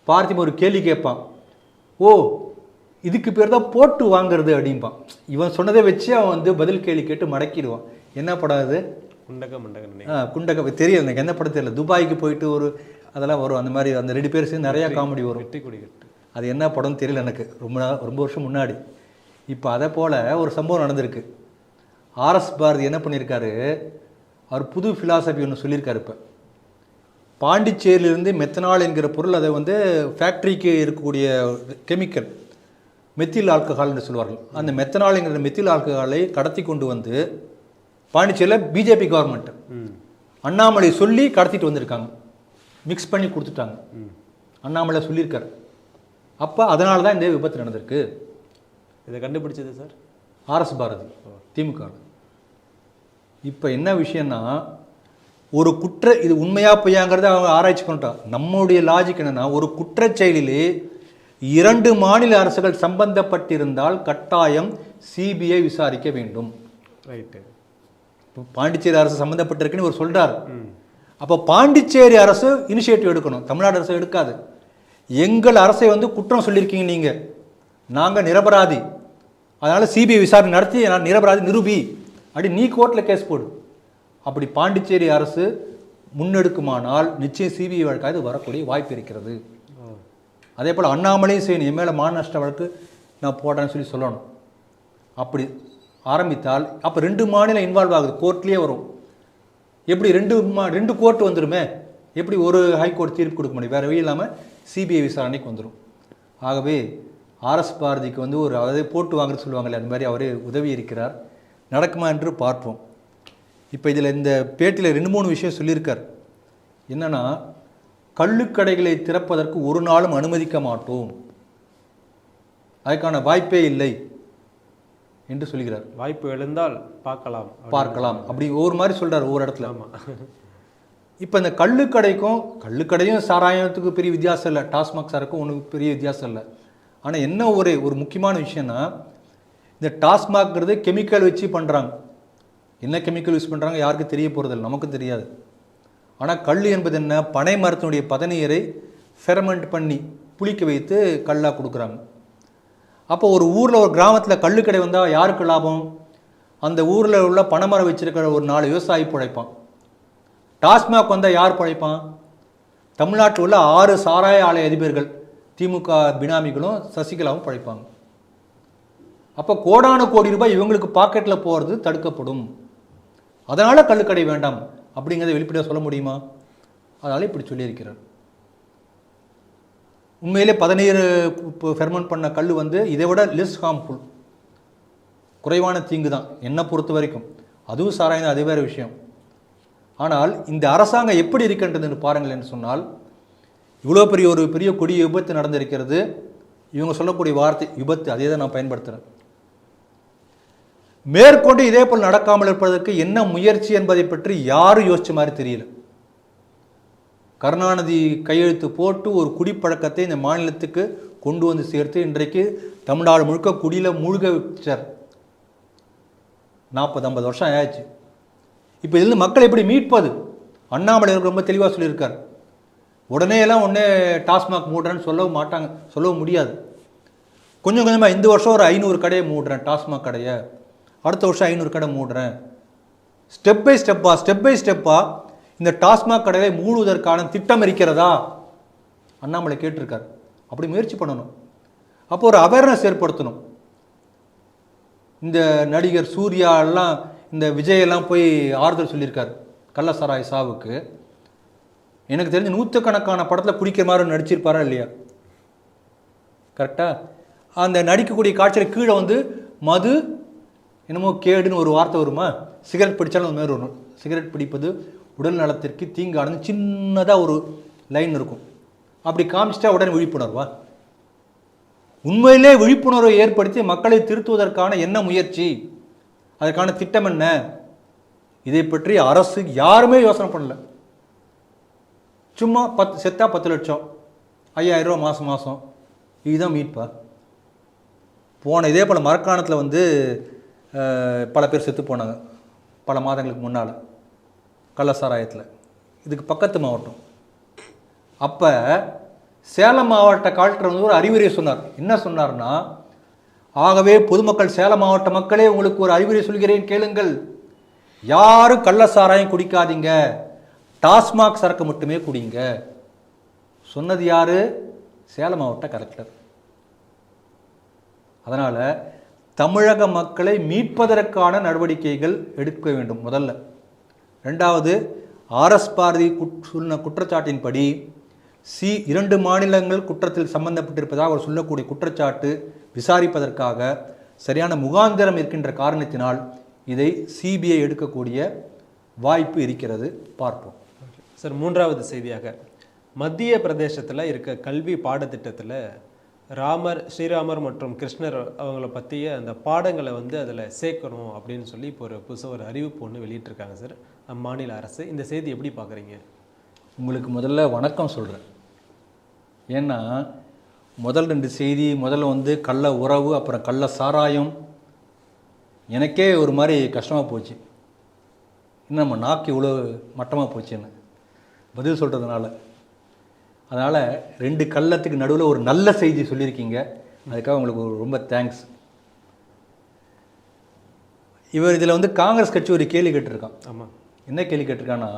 பார்த்திபன் ஒரு கேள்வி கேட்பான், ஓ இதுக்கு பேர் தான் போட்டு வாங்கிறது அப்படின்பான். இவன் சொன்னதை வச்சு அவன் வந்து பதில் கேள்வி கேட்டு மடக்கிடுவான். என்ன படம் அது? குண்டக தெரியல எனக்கு, எந்த படம் தெரியல. துபாய்க்கு போயிட்டு ஒரு அதெல்லாம் வரும், அந்த மாதிரி அந்த 2 பேர் சேர்ந்து நிறையா காமெடி வரும். அது என்ன படம்னு தெரியல எனக்கு, ரொம்ப வருஷம் முன்னாடி. இப்போ அதை போல் ஒரு சம்பவம் நடந்திருக்கு. ஆர்எஸ் பாரதி என்ன பண்ணியிருக்காரு, அவர் புது ஃபிலாசபி ஒன்று சொல்லியிருக்காரு. இப்போ பாண்டிச்சேரியிலிருந்து மெத்தனால் என்கிற பொருள், அதை வந்து ஃபேக்ட்ரிக்கு இருக்கக்கூடிய கெமிக்கல் மெத்தில் ஆல்கஹால்னு சொல்லுவார்கள். அந்த மெத்தனால் என்கிற மெத்தில் ஆல்கஹாலை கடத்தி கொண்டு வந்து பாண்டிச்சேரியில் பிஜேபி கவர்மெண்ட் அண்ணாமலை சொல்லி கடத்திட்டு வந்திருக்காங்க. மிக்ஸ் பண்ணி கொடுத்துட்டாங்க. அண்ணாமலை சொல்லியிருக்காரு. அப்போ அதனால தான் இந்த விபத்து நடந்திருக்கு. இதை கண்டுபிடிச்சது சார் ஆர்எஸ் பாரதி, திமுக. இப்போ என்ன விஷயம்னா, ஒரு இது உண்மையா பொய்யாங்கிறத அவங்க ஆராய்ச்சி பண்ணிட்டான். நம்மளுடைய லாஜிக் என்னன்னா, ஒரு குற்றச்செயலிலே 2 மாநில அரசுகள் சம்பந்தப்பட்டிருந்தால் கட்டாயம் சிபிஐ விசாரிக்க வேண்டும். ரைட்டு. பாண்டிச்சேரி அரசு சம்பந்தப்பட்டிருக்குன்னு ஒரு சொல்றாரு. அப்போ பாண்டிச்சேரி அரசு இனிஷியேட்டிவ் எடுக்கணும், தமிழ்நாடு அரசு எடுக்காது. எங்கள் அரசை வந்து குற்றம் சொல்லியிருக்கீங்க நீங்க, நாங்கள் நிரபராதி, அதனால சிபிஐ விசாரணை நடத்தி நான் நிரபராதி நிரூபி அப்படி நீ கோர்ட்டில் கேஸ் போடு. அப்படி பாண்டிச்சேரி அரசு முன்னெடுக்குமானால் நிச்சயம் சிபிஐ வழக்காக இது வரக்கூடிய வாய்ப்பு இருக்கிறது. அதே போல் அண்ணாமலையும் செய்யணும், என் மேலே மான நஷ்ட வழக்கு நான் போடுறேன்னு சொல்லணும். அப்படி ஆரம்பித்தால் அப்போ 2 மாநிலம் இன்வால்வ் ஆகுது, கோர்ட்லேயே வரும். எப்படி 2 கோர்ட் வந்துடுமே, எப்படி ஒரு ஹைகோர்ட் தீர்ப்பு கொடுக்க முடியும்? வேறு வழி இல்லாமல் சிபிஐ விசாரணைக்கு வந்துடும். ஆகவே ஆர்எஸ் பாரதிக்கு வந்து ஒரு அதை போட்டு வாங்குறது சொல்லுவாங்களே, அந்த மாதிரி அவரே உதவி இருக்கிறார். நடக்குமா என்று பார்ப்போம். இப்போ இதில் இந்த பேட்டியில் 2-3 விஷயம் சொல்லியிருக்கார். என்னென்னா, கள்ளுக்கடைகளை திறப்பதற்கு ஒரு நாளும் அனுமதிக்க மாட்டோம், அதுக்கான வாய்ப்பே இல்லை என்று சொல்கிறார். வாய்ப்பு எழுந்தால் பார்க்கலாம் அப்படி ஒவ்வொரு மாதிரி சொல்கிறார் ஒவ்வொரு இடத்துல. இப்போ இந்த கள்ளுக்கடையும் சாராயத்துக்கு பெரிய வித்தியாசம் இல்லை, டாஸ்மாக் சாருக்கும் ஒன்றும் பெரிய வித்தியாசம் இல்லை. ஆனால் என்ன ஒரு முக்கியமான விஷயம்னா, இந்த டாஸ்மாக்ங்கிறது கெமிக்கல் வச்சு பண்ணுறாங்க. என்ன கெமிக்கல் யூஸ் பண்ணுறாங்க யாருக்கும் தெரிய போகிறதில்ல, நமக்கும் தெரியாது. ஆனால் கல் என்பது என்ன, பனை மரத்தினுடைய பதநீரை ஃபெர்மெண்ட் பண்ணி புளிக்க வைத்து கல்லாக கொடுக்குறாங்க. அப்போ ஒரு ஊரில் ஒரு கிராமத்தில் கள்ளுக்கடை வந்தால் யாருக்கு லாபம்? அந்த ஊரில் உள்ள பனைமரம் வச்சிருக்கிற ஒரு 4 விவசாயி பிழைப்பான். டாஸ்மாக் வந்தால் யார் பிழைப்பான்? தமிழ்நாட்டில் உள்ள 6 சாராய ஆலை அதிபர்கள், திமுக பினாமிகளும் சசிகலாவும் பிழைப்பாங்க. அப்போ கோடான கோடி ரூபாய் இவங்களுக்கு பாக்கெட்டில் போகிறது தடுக்கப்படும். அதனால் கள்ளுக்கடை வேண்டாம் அப்படிங்கிறத வெளிப்படையாக சொல்ல முடியுமா? அதனால் இப்படி சொல்லியிருக்கிறார். உண்மையிலே பதநீர் ஃபெர்மெண்ட் பண்ண கல் வந்து இதை விட லெஸ் ஹார்ம்ஃபுல், குறைவான தீங்கு தான் என்னை பொறுத்த வரைக்கும். அதுவும் சாராயம், அது வேறு விஷயம். ஆனால் இந்த அரசாங்கம் எப்படி இருக்கின்றதுன்னு பாருங்கள் என்று சொன்னால், இவ்வளோ பெரிய கொடிய விபத்து நடந்திருக்கிறது. இவங்க சொல்லக்கூடிய வார்த்தை விபத்து, அதே தான் நான் பயன்படுத்துகிறேன். மேற்கொண்டு இதே போல் நடக்காமல் இருப்பதற்கு என்ன முயற்சி என்பதை பற்றி யாரும் யோசிச்ச மாதிரி தெரியல. கருணாநிதி கையெழுத்து போட்டு ஒரு குடிப்பழக்கத்தை இந்த மாநிலத்துக்கு கொண்டு வந்து சேர்த்து இன்றைக்கு தமிழ்நாடு முழுக்க குடியில் மூழ்க வச்சார். 40-50 வருஷம் ஆயாச்சு. இப்போ இதில் மக்களை எப்படி மீட்பது? அண்ணாமலை ரொம்ப தெளிவாக சொல்லியிருக்கார். உடனேலாம் டாஸ்மாக் மூடுறேன்னு சொல்லவும் மாட்டாங்க, சொல்லவும் முடியாது. கொஞ்சம் கொஞ்சமாக இந்த வருஷம் ஒரு 500 கடையை மூடுறேன் டாஸ்மாக் கடையை, அடுத்த வருஷம் 500 கடை மூடுறேன். ஸ்டெப் பை ஸ்டெப்பாக இந்த டாஸ்மாக் கடையை மூடுவதற்கான திட்டம் இருக்கிறதா அண்ணாமலை கேட்டிருக்கார். அப்படி முயற்சி பண்ணணும். அப்போ ஒரு அவேர்னஸ் ஏற்படுத்தணும். இந்த நடிகர் சூர்யா எல்லாம், இந்த விஜயெல்லாம் போய் ஆறுதல் சொல்லியிருக்கார் கள்ளசாராய சாவுக்கு. எனக்கு தெரிஞ்சு 100கணக்கான படத்தில் குடிக்கிற மாதிரி நடிச்சிருப்பாரா இல்லையா? கரெக்டாக அந்த நடிக்கக்கூடிய காட்சியில் கீழே வந்து மது என்னமோ கேடுன்னு ஒரு வார்த்தை வருமா? சிகரெட் பிடிச்சாலும் அந்த மாதிரி வரும். சிகரெட் பிடிப்பது உடல் நலத்திற்கு தீங்கானது சின்னதாக ஒரு லைன் இருக்கும். அப்படி காமிச்சிட்டா உடனே விழிப்புணர்வா? உண்மையிலே விழிப்புணர்வை ஏற்படுத்தி மக்களை திருத்துவதற்கான என்ன முயற்சி, அதற்கான திட்டம் என்ன? இதை பற்றி அரசு யாருமே யோசனை பண்ணல. சும்மா செத்தா 10 லட்சம், 5000 ரூபா மாதம் இதுதான் மீட்பா? போன இதே போல் மரக்காணத்தில் வந்து பல பேர் செத்து போனாங்க பல மாதங்களுக்கு முன்னால் கள்ளசாராயத்தில். இதுக்கு பக்கத்து மாவட்டம். அப்போ சேலம் மாவட்ட கலெக்டர் வந்து ஒரு அறிவுரை சொன்னார். என்ன சொன்னார்னா, ஆகவே பொதுமக்கள், சேலம் மாவட்ட மக்களே உங்களுக்கு ஒரு அறிவுரை சொல்கிறேன் கேளுங்கள். யாரும் கள்ளசாராயம் குடிக்காதீங்க, டாஸ்மாக் சரக்கு மட்டுமே குடிங்க. சொன்னது யாரு? சேலம் மாவட்ட கலெக்டர். அதனால் தமிழக மக்களை மீட்பதற்கான நடவடிக்கைகள் எடுக்க வேண்டும் முதல்ல. ரெண்டாவது, ஆர்எஸ் பாரதி சொன்ன குற்றச்சாட்டின்படி 2 மாநிலங்கள் குற்றத்தில் சம்பந்தப்பட்டிருப்பதாக அவர் சொல்லக்கூடிய குற்றச்சாட்டு விசாரிப்பதற்காக சரியான முகாந்திரம் இருக்கின்ற காரணத்தினால் இதை சிபிஐ எடுக்கக்கூடிய வாய்ப்பு இருக்கிறது. பார்ப்போம் சார். 3வது செய்தியாக, மத்திய பிரதேசத்தில் இருக்க கல்வி பாடத்திட்டத்தில் ஸ்ரீராமர் மற்றும் கிருஷ்ணர் அவங்கள பற்றிய அந்த பாடங்களை வந்து அதில் சேர்க்கணும் அப்படின்னு சொல்லி இப்போ புதுசாக ஒரு அறிவிப்பு ஒன்று வெளியிட்டிருக்காங்க சார் மாநில அரசு. இந்த செய்தி எப்படி பார்க்குறீங்க? உங்களுக்கு முதல்ல வணக்கம் சொல்கிறேன். ஏன்னா முதல் 2 செய்தி, முதல்ல கள்ள உறவு, அப்புறம் கள்ள சாராயம், எனக்கே ஒரு மாதிரி கஷ்டமாக போச்சு. இன்னும் நம்ம நாக்கு இவ்வளோ மட்டமாக போச்சுன்னு பதில் சொல்கிறதுனால. அதனால் 2 கள்ளத்துக்கு நடுவில் ஒரு நல்ல செய்தி சொல்லியிருக்கீங்க, அதுக்காக உங்களுக்கு ரொம்ப தேங்க்ஸ். இவர் இதில் காங்கிரஸ் கட்சி ஒரு கேள்வி கேட்டிருக்கான். ஆமாம். என்ன கேள்வி கேட்டிருக்கான்னா,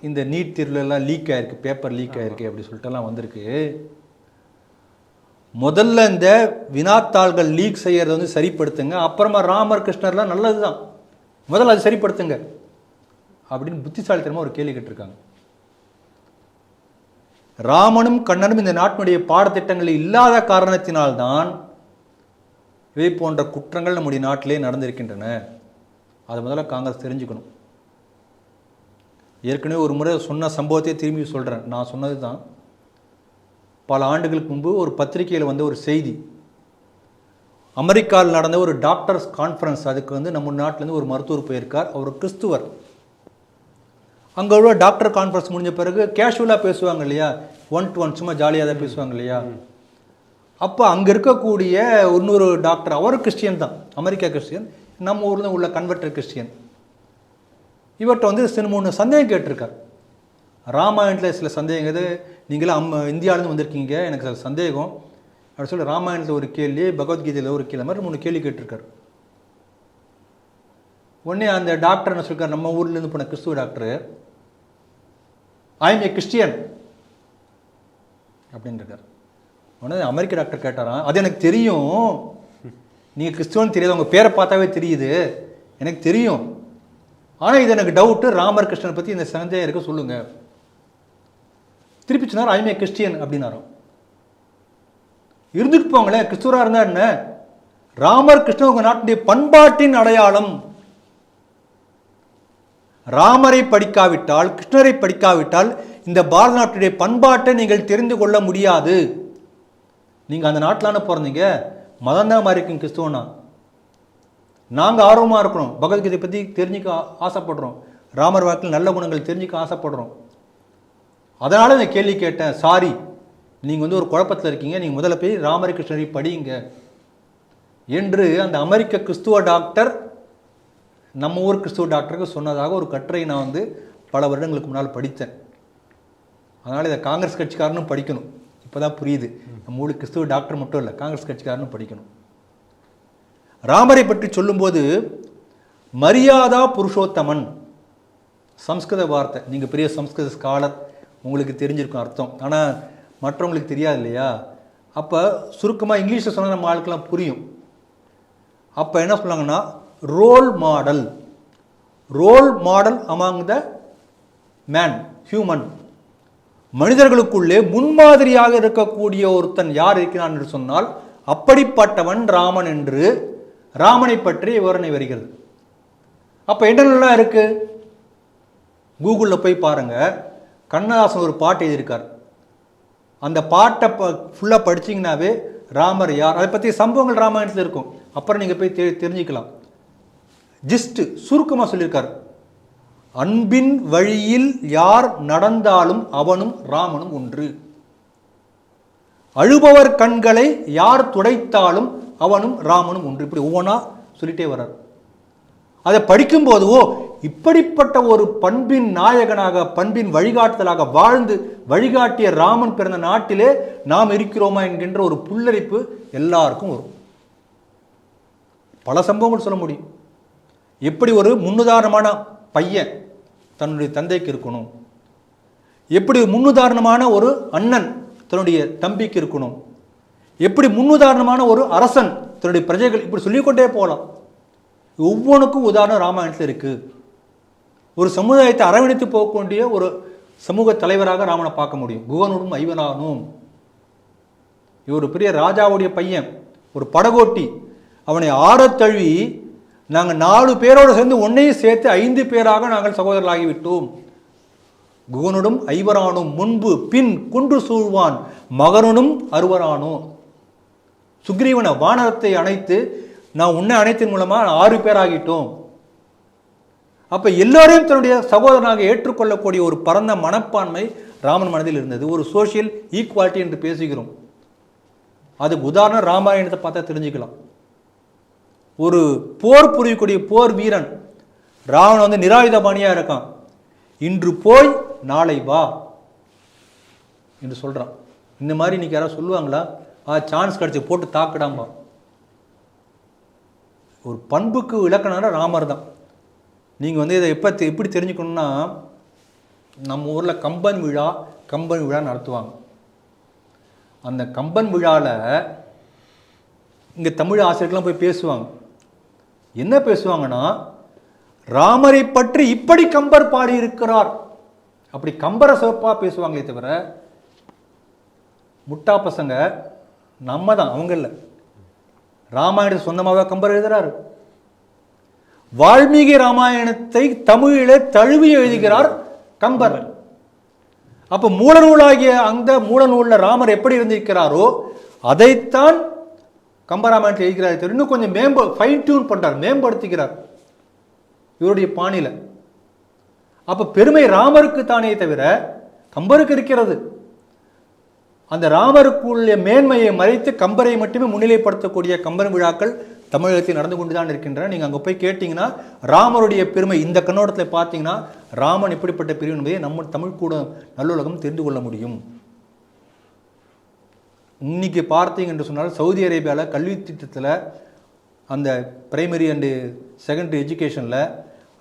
இந்த நீட் தேர்வுலாம் லீக் ஆகிருக்கு, பேப்பர் லீக் ஆகிருக்கு அப்படி சொல்லிட்டுலாம் வந்திருக்கு. முதல்ல இந்த வினாத்தாள்கள் லீக் செய்யறதை சரிப்படுத்துங்க, அப்புறமா ராமர் கிருஷ்ணர்லாம் நல்லது தான், முதல்ல அது சரிப்படுத்துங்க அப்படின்னு புத்திசாலித்தனமாக ஒரு கேள்வி கேட்டிருக்காங்க. ராமனும் கண்ணனும் இந்த நாட்டினுடைய பாடத்திட்டங்களில் இல்லாத காரணத்தினால்தான் இவை போன்ற குற்றங்கள் நம்முடைய நாட்டிலே நடந்திருக்கின்றன. அதை முதல்ல காங்கிரஸ் தெரிஞ்சுக்கணும். ஏற்கனவே ஒரு முறை சொன்ன சம்பவத்தை திரும்பி சொல்கிறேன். நான் சொன்னது தான். பல ஆண்டுகளுக்கு முன்பு ஒரு பத்திரிகையில் ஒரு செய்தி, அமெரிக்காவில் நடந்த ஒரு டாக்டர்ஸ் கான்ஃபரன்ஸ். அதுக்கு நம்ம நாட்டிலேருந்து ஒரு மருத்துவர் போயிருக்கார். அவர் கிறிஸ்துவர். அங்கே உள்ள டாக்டர் கான்ஃபரன்ஸ் முடிஞ்ச பிறகு கேஷுவலாக பேசுவாங்க இல்லையா, 1 to 1 சும்மா ஜாலியாக தான் பேசுவாங்க இல்லையா. அப்போ அங்கே இருக்கக்கூடிய இன்னொரு டாக்டர், அவர் கிறிஸ்டியன் தான், அமெரிக்கா கிறிஸ்டியன், நம்ம ஊரில் உள்ள கன்வெர்டர் கிறிஸ்டியன். இவர்கிட்ட சில 3 சந்தேகம் கேட்டிருக்கார். ராமாயணத்தில் சில சந்தேகம், இது நீங்களாம் இந்தியாவிலேருந்து வந்திருக்கீங்க, எனக்கு சில சந்தேகம் அப்படி சொல்லி ராமாயணத்தில் ஒரு கேள்வி, பகவத்கீதையில் ஒரு கேள்வி, மாதிரி 3 கேள்வி கேட்டிருக்காரு. உடனே அந்த டாக்டர் என்ன சொல்லிருக்கார், நம்ம ஊர்லேருந்து போன கிறிஸ்துவ doctor, I M A Christian அப்படின்னு இருக்கார். உடனே அமெரிக்க டாக்டர் கேட்டாராம், அது எனக்கு தெரியும், நீங்கள் கிறிஸ்துவன் தெரியாது, உங்கள் பேரை பார்த்தாவே தெரியுது, எனக்கு தெரியும், ஆனால் இது எனக்கு டவுட்டு, ராமர் கிருஷ்ணனை பற்றி இந்த சந்தேகம் இருக்க சொல்லுங்க. திருப்பி சொன்னார், ஐ எம் ஏ கிறிஸ்டியன் அப்படின்னாரும். இருந்துட்டு போங்களேன், கிறிஸ்துவராக இருந்தா என்ன, ராமர் கிருஷ்ணன் உங்கள் நாட்டுடைய பண்பாட்டின் அடையாளம். ராமரை படிக்காவிட்டால், கிருஷ்ணரை படிக்காவிட்டால் இந்த பாரத நாட்டுடைய பண்பாட்டை நீங்கள் தெரிந்து கொள்ள முடியாது. நீங்கள் அந்த நாட்டிலான பிறந்தீங்க, மதம் தான் மாதிரி இருக்கும் கிறிஸ்துவனா. நாங்கள் ஆர்வமாக இருக்கிறோம், பகவத்கீதை பற்றி தெரிஞ்சுக்க ஆசைப்படுறோம், ராமர் வாக்கில் நல்ல குணங்கள் தெரிஞ்சுக்க ஆசைப்படுறோம். அதனால் இந்த கேள்வி கேட்டேன், சாரி, நீங்கள் ஒரு குழப்பத்தில் இருக்கீங்க, நீங்கள் முதல்ல போய் ராமரை கிருஷ்ணரை படியுங்க என்று அந்த அமெரிக்க கிறிஸ்துவ டாக்டர் நம்ம ஊர் கிறிஸ்துவ டாக்டருக்கு சொன்னதாக ஒரு கட்டுரை நான் பல வருடங்களுக்கு முன்னால் படித்தேன். அதனால் இதை காங்கிரஸ் கட்சிக்காரனும் படிக்கணும். இப்போ தான் புரியுது, நம்ம ஊர் கிறிஸ்துவ டாக்டர் மட்டும் இல்லை, காங்கிரஸ் கட்சிக்காரனும் படிக்கணும். ராமரை பற்றி சொல்லும்போது மரியாதா புருஷோத்தமன், சம்ஸ்கிருத வார்த்தை, நீங்கள் பெரிய சம்ஸ்கிருத ஸ்காலர், உங்களுக்கு தெரிஞ்சிருக்கும் அர்த்தம், ஆனால் மற்றவங்களுக்கு தெரியாது இல்லையா. அப்போ சுருக்கமாக இங்கிலீஷில் சொன்னால் நம்ம ஆளுக்கெல்லாம் புரியும். அப்போ என்ன சொன்னாங்கன்னா, role model, role model among the man, human, மனிதர்களுக்குள்ளே முன்மாதிரியாக இருக்கக்கூடிய ஒருத்தன் யார் இருக்கிறான் என்று சொன்னால் அப்படிப்பட்டவன் ராமன் என்று ராமனை பற்றி விவரணை வருகிறது. அப்போ என்னெல்லாம் இருக்கு, கூகுளில் போய் பாருங்க, கண்ணதாசன் ஒரு பாட்டு எழுதியிருக்கார். அந்த பாட்டை ஃபுல்லாக படிச்சிங்கனாவே ராமர் யார், அதை பற்றி சம்பவங்கள் ராமாயணத்தில் இருக்கும். அப்புறம் நீங்கள் போய் தெரிஞ்சுக்கலாம். ஜஸ்ட் சுருக்கமாக சொல்லியிருக்கார், அன்பின் வழியில் யார் நடந்தாலும் அவனும் ராமனும் ஒன்று, அழுபவர் கண்களை யார் துடைத்தாலும் அவனும் ராமனும் ஒன்று. இப்படி ஒவ்வொன்றா சொல்லிட்டே வர்றார். அதை படிக்கும்போது ஓ, இப்படிப்பட்ட ஒரு பண்பின் நாயகனாக, பண்பின் வழிகாட்டுதலாக வாழ்ந்து வழிகாட்டிய ராமன் பிறந்த நாட்டிலே நாம் இருக்கிறோமா என்கின்ற ஒரு புல்லரிப்பு எல்லாருக்கும் வரும். பல சம்பவங்கள் சொல்ல முடியும். எப்படி ஒரு முன்னுதாரணமான பையன் தன்னுடைய தந்தைக்கு இருக்கணும், எப்படி முன்னுதாரணமான ஒரு அண்ணன் தன்னுடைய தம்பிக்கு இருக்கணும், எப்படி முன்னுதாரணமான ஒரு அரசன் தன்னுடைய பிரஜைகள், இப்படி சொல்லிக்கொண்டே போகலாம். ஒவ்வொன்றுக்கும் உதாரணம் ராமாயணத்தில் இருக்கு. ஒரு சமுதாயத்தை அரவணைத்து போகக்கூடிய ஒரு சமூக தலைவராக ராமனை பார்க்க முடியும். குகனுடும் ஐவனானும், இவர் பெரிய ராஜாவுடைய பையன், ஒரு படகோட்டி, அவனை ஆறத் தழுவி நாங்கள் 4 பேரோடு சேர்ந்து ஒன்னையும் சேர்த்து 5 பேராக நாங்கள் சகோதரர்களாகிவிட்டோம். குகனுடும் ஐவரானும் முன்பு பின் குன்று சூழ்வான் மகனும் அறுவரானோ. சுக்ரீவனை வானரத்தை அணைத்து நான் உன்னை அணைத்தின் மூலமா 6 பேராகிட்டோம். அப்ப எல்லாரையும் தன்னுடைய சகோதரனாக ஏற்றுக்கொள்ளக்கூடிய ஒரு பரந்த மனப்பான்மை ராமன் மனதில் இருந்தது. ஒரு சோசியல் ஈக்குவாலிட்டி என்று பேசுகிறோம். அதுக்கு உதாரணம் ராமாயணத்தை பார்த்தா தெரிஞ்சுக்கலாம். ஒரு போர் புரியக்கூடிய போர் வீரன் ராவணன் வந்து நிராயுதபாணியா இருக்கான். இன்று போய் நாளை வா என்று சொல்றான். இந்த மாதிரி இன்னைக்கு யாராவது சொல்லுவாங்களா? சான்ஸ் கிடைச்சி போட்டு தாக்கிடாமா. ஒரு பண்புக்கு இலக்கணம்னா ராமர் தான். நீங்கள் வந்து இதை எப்படி தெரிஞ்சுக்கணும்னா, நம்ம ஊரில் கம்பன் விழா நடத்துவாங்க. அந்த கம்பன் விழாவில் இங்கே தமிழ் ஆசிரியர்கள்லாம் போய் பேசுவாங்க. என்ன பேசுவாங்கன்னா, ராமரை பற்றி இப்படி கம்பர் பாடியிருக்கிறார், அப்படி கம்பரை சிறப்பாக பேசுவாங்களே தவிர முட்டா பசங்க நம்ம தான், அவங்க இல்லை. ராமாயணத்தை சொந்தமாக கம்பர் எழுதுறாரு. வால்மீகி ராமாயணத்தை தமிழிலே தழுவி எழுதுகிறார் கம்பர். அப்ப மூலநூலாகிய அந்த மூலநூல்ல ராமர் எப்படி இருந்திருக்கிறாரோ அதைத்தான் கம்பராமாயணத்தில் எழுதுகிறார். இன்னும் கொஞ்சம் ஃபைன் டியூன் பண்றார், மேம்படுத்துகிறார் இவருடைய பாணியில. அப்ப பெருமை ராமருக்கு தானே தவிர கம்பருக்கு இருக்கிறது. அந்த ராமருக்குள்ள மேன்மையை மறைத்து கம்பரை மட்டுமே முன்னிலைப்படுத்தக்கூடிய கம்பர் விழாக்கள் தமிழகத்தில் நடந்து கொண்டுதான் இருக்கின்றன. நீங்க அங்க போய் கேட்டீங்கன்னா ராமருடைய பெருமை இந்த கண்ணோட்டத்தில் பார்த்தீங்கன்னா ராமன் இப்படிப்பட்ட பெரியவன் என்பதை நம்ம தமிழ் கூட நல்லுலகம் தெரிந்து கொள்ள முடியும். இன்னைக்கு பார்த்தீங்க என்று சொன்னால் சவுதி அரேபியாவில் கல்வி திட்டத்தில் அந்த பிரைமரி அண்டு செகண்டரி எஜுகேஷனில்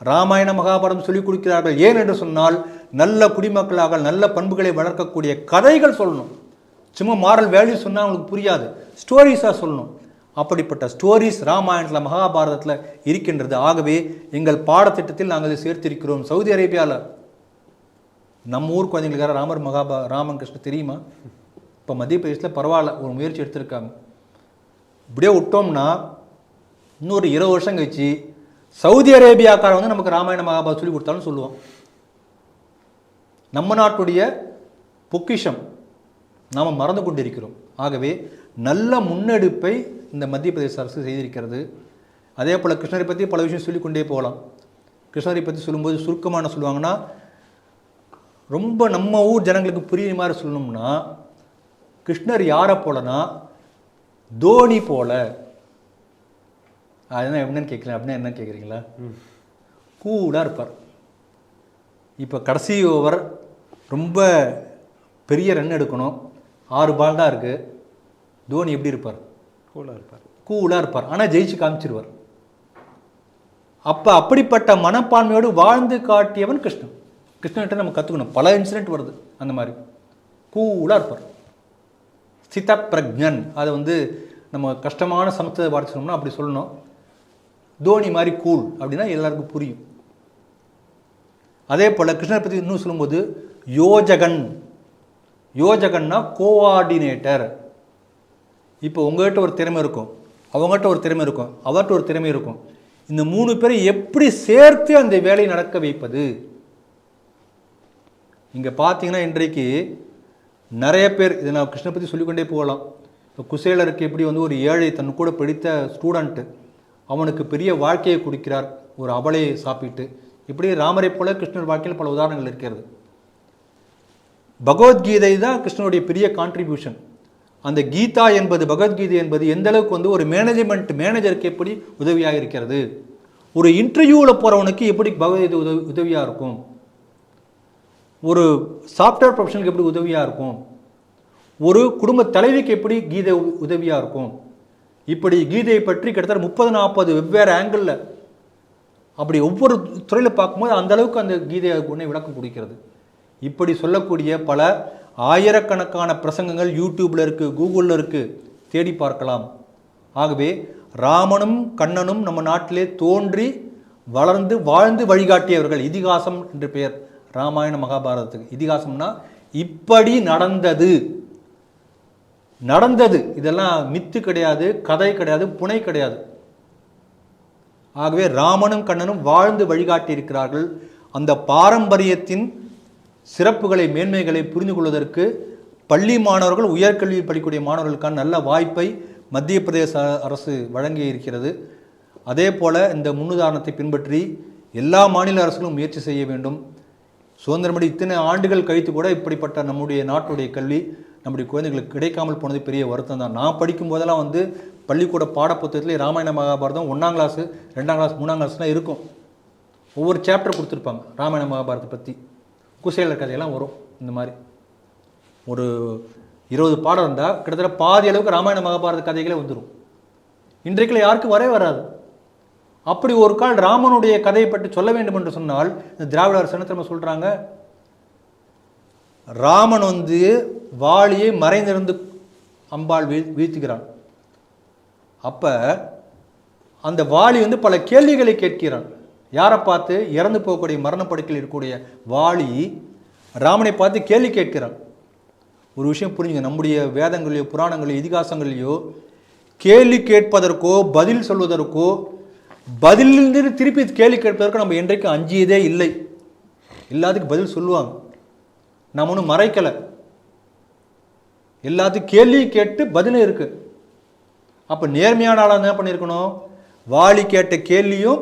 ராமாயண மகாபாரதம் சொல்லிக் கொடுக்கிறார்கள். ஏன் என்று சொன்னால் நல்ல குடிமக்களாக நல்ல பண்புகளை வளர்க்கக்கூடிய கதைகள் சொல்லணும். சும்மா மாரல் வேல்யூ சொன்னால் அவங்களுக்கு புரியாது, ஸ்டோரிஸாக சொல்லணும். அப்படிப்பட்ட ஸ்டோரிஸ் ராமாயணத்தில் மகாபாரதத்தில் இருக்கின்றது. ஆகவே எங்கள் பாடத்திட்டத்தில் நாங்கள் இதை சேர்த்திருக்கிறோம். சவுதி அரேபியாவில் நம்ம ஊர் குழந்தைங்களுக்காக ராமன் கிருஷ்ணன் தெரியுமா? இப்போ மத்திய பிரதேசத்தில் பரவாயில்ல, ஒரு முயற்சி எடுத்திருக்காங்க. இப்படியே விட்டோம்னா இன்னொரு 20 வருஷம் கழிச்சு சவுதி அரேபியாக்காரன் வந்து நமக்கு ராமாயண மகாபாரதம் சொல்லி கொடுத்தாலும் சொல்லுவோம். நம்ம நாட்டுடைய பொக்கிஷம் நாம் மறந்து கொண்டிருக்கிறோம். ஆகவே நல்ல முன்னெடுப்பை இந்த மத்திய பிரதேச அரசு செய்திருக்கிறது. அதே போல் கிருஷ்ணரை பற்றி பல விஷயம் சொல்லிக்கொண்டே போகலாம். கிருஷ்ணரை பற்றி சொல்லும்போது சுருக்கமான சொல்லுவாங்கன்னா, ரொம்ப நம்ம ஊர் ஜனங்களுக்கு புரியுற மாதிரி சொல்லணும்னா, கிருஷ்ணர் யாரை போலனா தோனி போல. அதுதான் என்னன்னு கேட்கலாம். அப்படின்னா என்ன கேட்குறீங்களா? கூலாக இருப்பார். இப்போ கடைசி ஓவர் ரொம்ப பெரிய ரன் எடுக்கணும், 6 பால் தான் இருக்குது. தோனி எப்படி இருப்பார்? கூலாக இருப்பார். ஆனால் ஜெயிச்சு காமிச்சிருவார். அப்போ அப்படிப்பட்ட மனப்பான்மையோடு வாழ்ந்து காட்டியவன் கிருஷ்ணன். கிருஷ்ணன்கிட்ட நம்ம கற்றுக்கணும். பல இன்சிடென்ட் வருது அந்த மாதிரி. கூலாக இருப்பார், ஸ்தித பிரஜன். அதை வந்து நம்ம கஷ்டமான சமத்தை வார்த்தை சொல்லணும்னா அப்படி சொல்லணும். தோனி மாதிரி கூல் அப்படின்னா எல்லாருக்கும் புரியும். அதே போல் கிருஷ்ணரை பற்றி இன்னும் சொல்லும்போது யோஜகன்னா கோஆர்டினேட்டர். இப்போ உங்கள்கிட்ட ஒரு திறமை இருக்கும், அவங்ககிட்ட ஒரு திறமை இருக்கும், அவர்கிட்ட ஒரு திறமை இருக்கும். இந்த 3 பேரை எப்படி சேர்த்து அந்த வேலையை நடக்க வைப்பது? இங்கே பார்த்தீங்கன்னா இன்றைக்கு நிறைய பேர், இதை நான் கிருஷ்ணரை பற்றி சொல்லிக்கொண்டே போகலாம். இப்போ குசேலருக்கு எப்படி வந்து ஒரு ஏழை தன் கூட படித்த ஸ்டூடெண்ட்டு அவனுக்கு பெரிய வாழ்க்கையை கொடுக்கிறார் ஒரு அவலையை சாப்பிட்டு. இப்படி ராமரை போல கிருஷ்ணர் வாழ்க்கையில் பல உதாரணங்கள் இருக்கிறது. பகவத்கீதை தான் கிருஷ்ணனுடைய பெரிய கான்ட்ரிபியூஷன். அந்த கீதா என்பது, பகவத்கீதை என்பது எந்த அளவுக்கு வந்து ஒரு மேனேஜருக்கு எப்படி உதவியாக இருக்கிறது, ஒரு இன்டர்வியூவில் போகிறவனுக்கு எப்படி பகவத்கீதை உதவியாக இருக்கும், ஒரு சாஃப்ட்வேர் ப்ரொஃபஷனுக்கு எப்படி உதவியாக இருக்கும், ஒரு குடும்ப தலைவிக்கு எப்படி கீதை உதவியாக இருக்கும். இப்படி கீதையை பற்றி கிட்டத்தட்ட 30-40 வெவ்வேறு ஆங்கிளில் அப்படி ஒவ்வொரு துறையில் பார்க்கும்போது அந்த அளவுக்கு அந்த கீதையை உடனே விளக்கம் கொடுக்கிறது. இப்படி சொல்லக்கூடிய பல ஆயிரக்கணக்கான பிரசங்கங்கள் யூடியூப்ல இருக்கு, கூகுளில் இருக்கு, தேடி பார்க்கலாம். ஆகவே ராமனும் கண்ணனும் நம்ம நாட்டிலே தோன்றி வளர்ந்து வாழ்ந்து வழிகாட்டியவர்கள். இதிகாசம் என்று பெயர் ராமாயண மகாபாரதத்துக்கு. இதிகாசம்னா இப்படி நடந்தது. இதெல்லாம் மித்து கிடையாது, கதை கிடையாது, புனை கிடையாது. ஆகவே ராமனும் கண்ணனும் வாழ்ந்து வழிகாட்டி இருக்கிறார்கள். அந்த பாரம்பரியத்தின் சிறப்புகளை, மேன்மைகளை புரிந்து கொள்வதற்கு பள்ளி மாணவர்கள், உயர்கல்வியில் படிக்கக்கூடிய மாணவர்களுக்கான நல்ல வாய்ப்பை மத்திய பிரதேச அரசு வழங்கி இருக்கிறது. அதே போல இந்த முன்னுதாரணத்தை பின்பற்றி எல்லா மாநில அரசுகளும் முயற்சி செய்ய வேண்டும். சுதந்திரமடி இத்தனை ஆண்டுகள் கழித்து கூட இப்படிப்பட்ட நம்முடைய நாட்டுடைய கல்வி நம்முடைய குழந்தைகளுக்கு கிடைக்காமல் போனது பெரிய வருத்தம் தான். நான் படிக்கும் போதெல்லாம் வந்து பள்ளிக்கூட பாடப்புத்தகத்திலே ராமாயண மகாபாரதம் 1ஆம் கிளாஸ் 2ஆம் கிளாஸ் 3ஆம் கிளாஸ்லாம் இருக்கும். ஒவ்வொரு சாப்டர் கொடுத்துருப்பாங்க ராமாயண மகாபாரதத்தை பற்றி. குசேலர் கதையெல்லாம் வரும். இந்த மாதிரி ஒரு 20 பாடம் இருந்தால் கிட்டத்தட்ட பாதி அளவுக்கு ராமாயண மகாபாரத கதைகளே வந்துடும். இன்றைக்குள்ள யாருக்கும் வரவே வராது. அப்படி ஒரு கால் ராமனுடைய கதையை பற்றி சொல்ல வேண்டும் என்று சொன்னால் இந்த திராவிட அரசு என்ன திரும்ப சொல்கிறாங்க, ராமன் வந்து வாலியை மறைந்திருந்து அம்பாள் வீழ்த்துகிறான். அப்போ அந்த வாலி வந்து பல கேள்விகளை கேட்கிறான். யாரை பார்த்து? இறந்து போகக்கூடிய மரணப்படுக்கையில் இருக்கக்கூடிய வாலி ராமனை பார்த்து கேள்வி கேட்கிறான். ஒரு விஷயம் புரிஞ்சுங்க, நம்முடைய வேதங்களையோ புராணங்களையோ இதிகாசங்களையோ கேள்வி கேட்பதற்கோ பதில் சொல்வதற்கோ பதிலிருந்து திருப்பி கேள்வி கேட்பதற்கோ நம்ம என்றைக்கும் அஞ்சியதே இல்லை. எல்லாத்துக்கும் பதில் சொல்லுவாங்க. நம்ம ஒன்றும் மறைக்கலை. எல்லாத்துக்கும் கேள்வி கேட்டு பதிலும் இருக்கு. அப்போ நேர்மையான ஆளாக என்ன பண்ணியிருக்கணும்? வாலி கேட்ட கேள்வியும்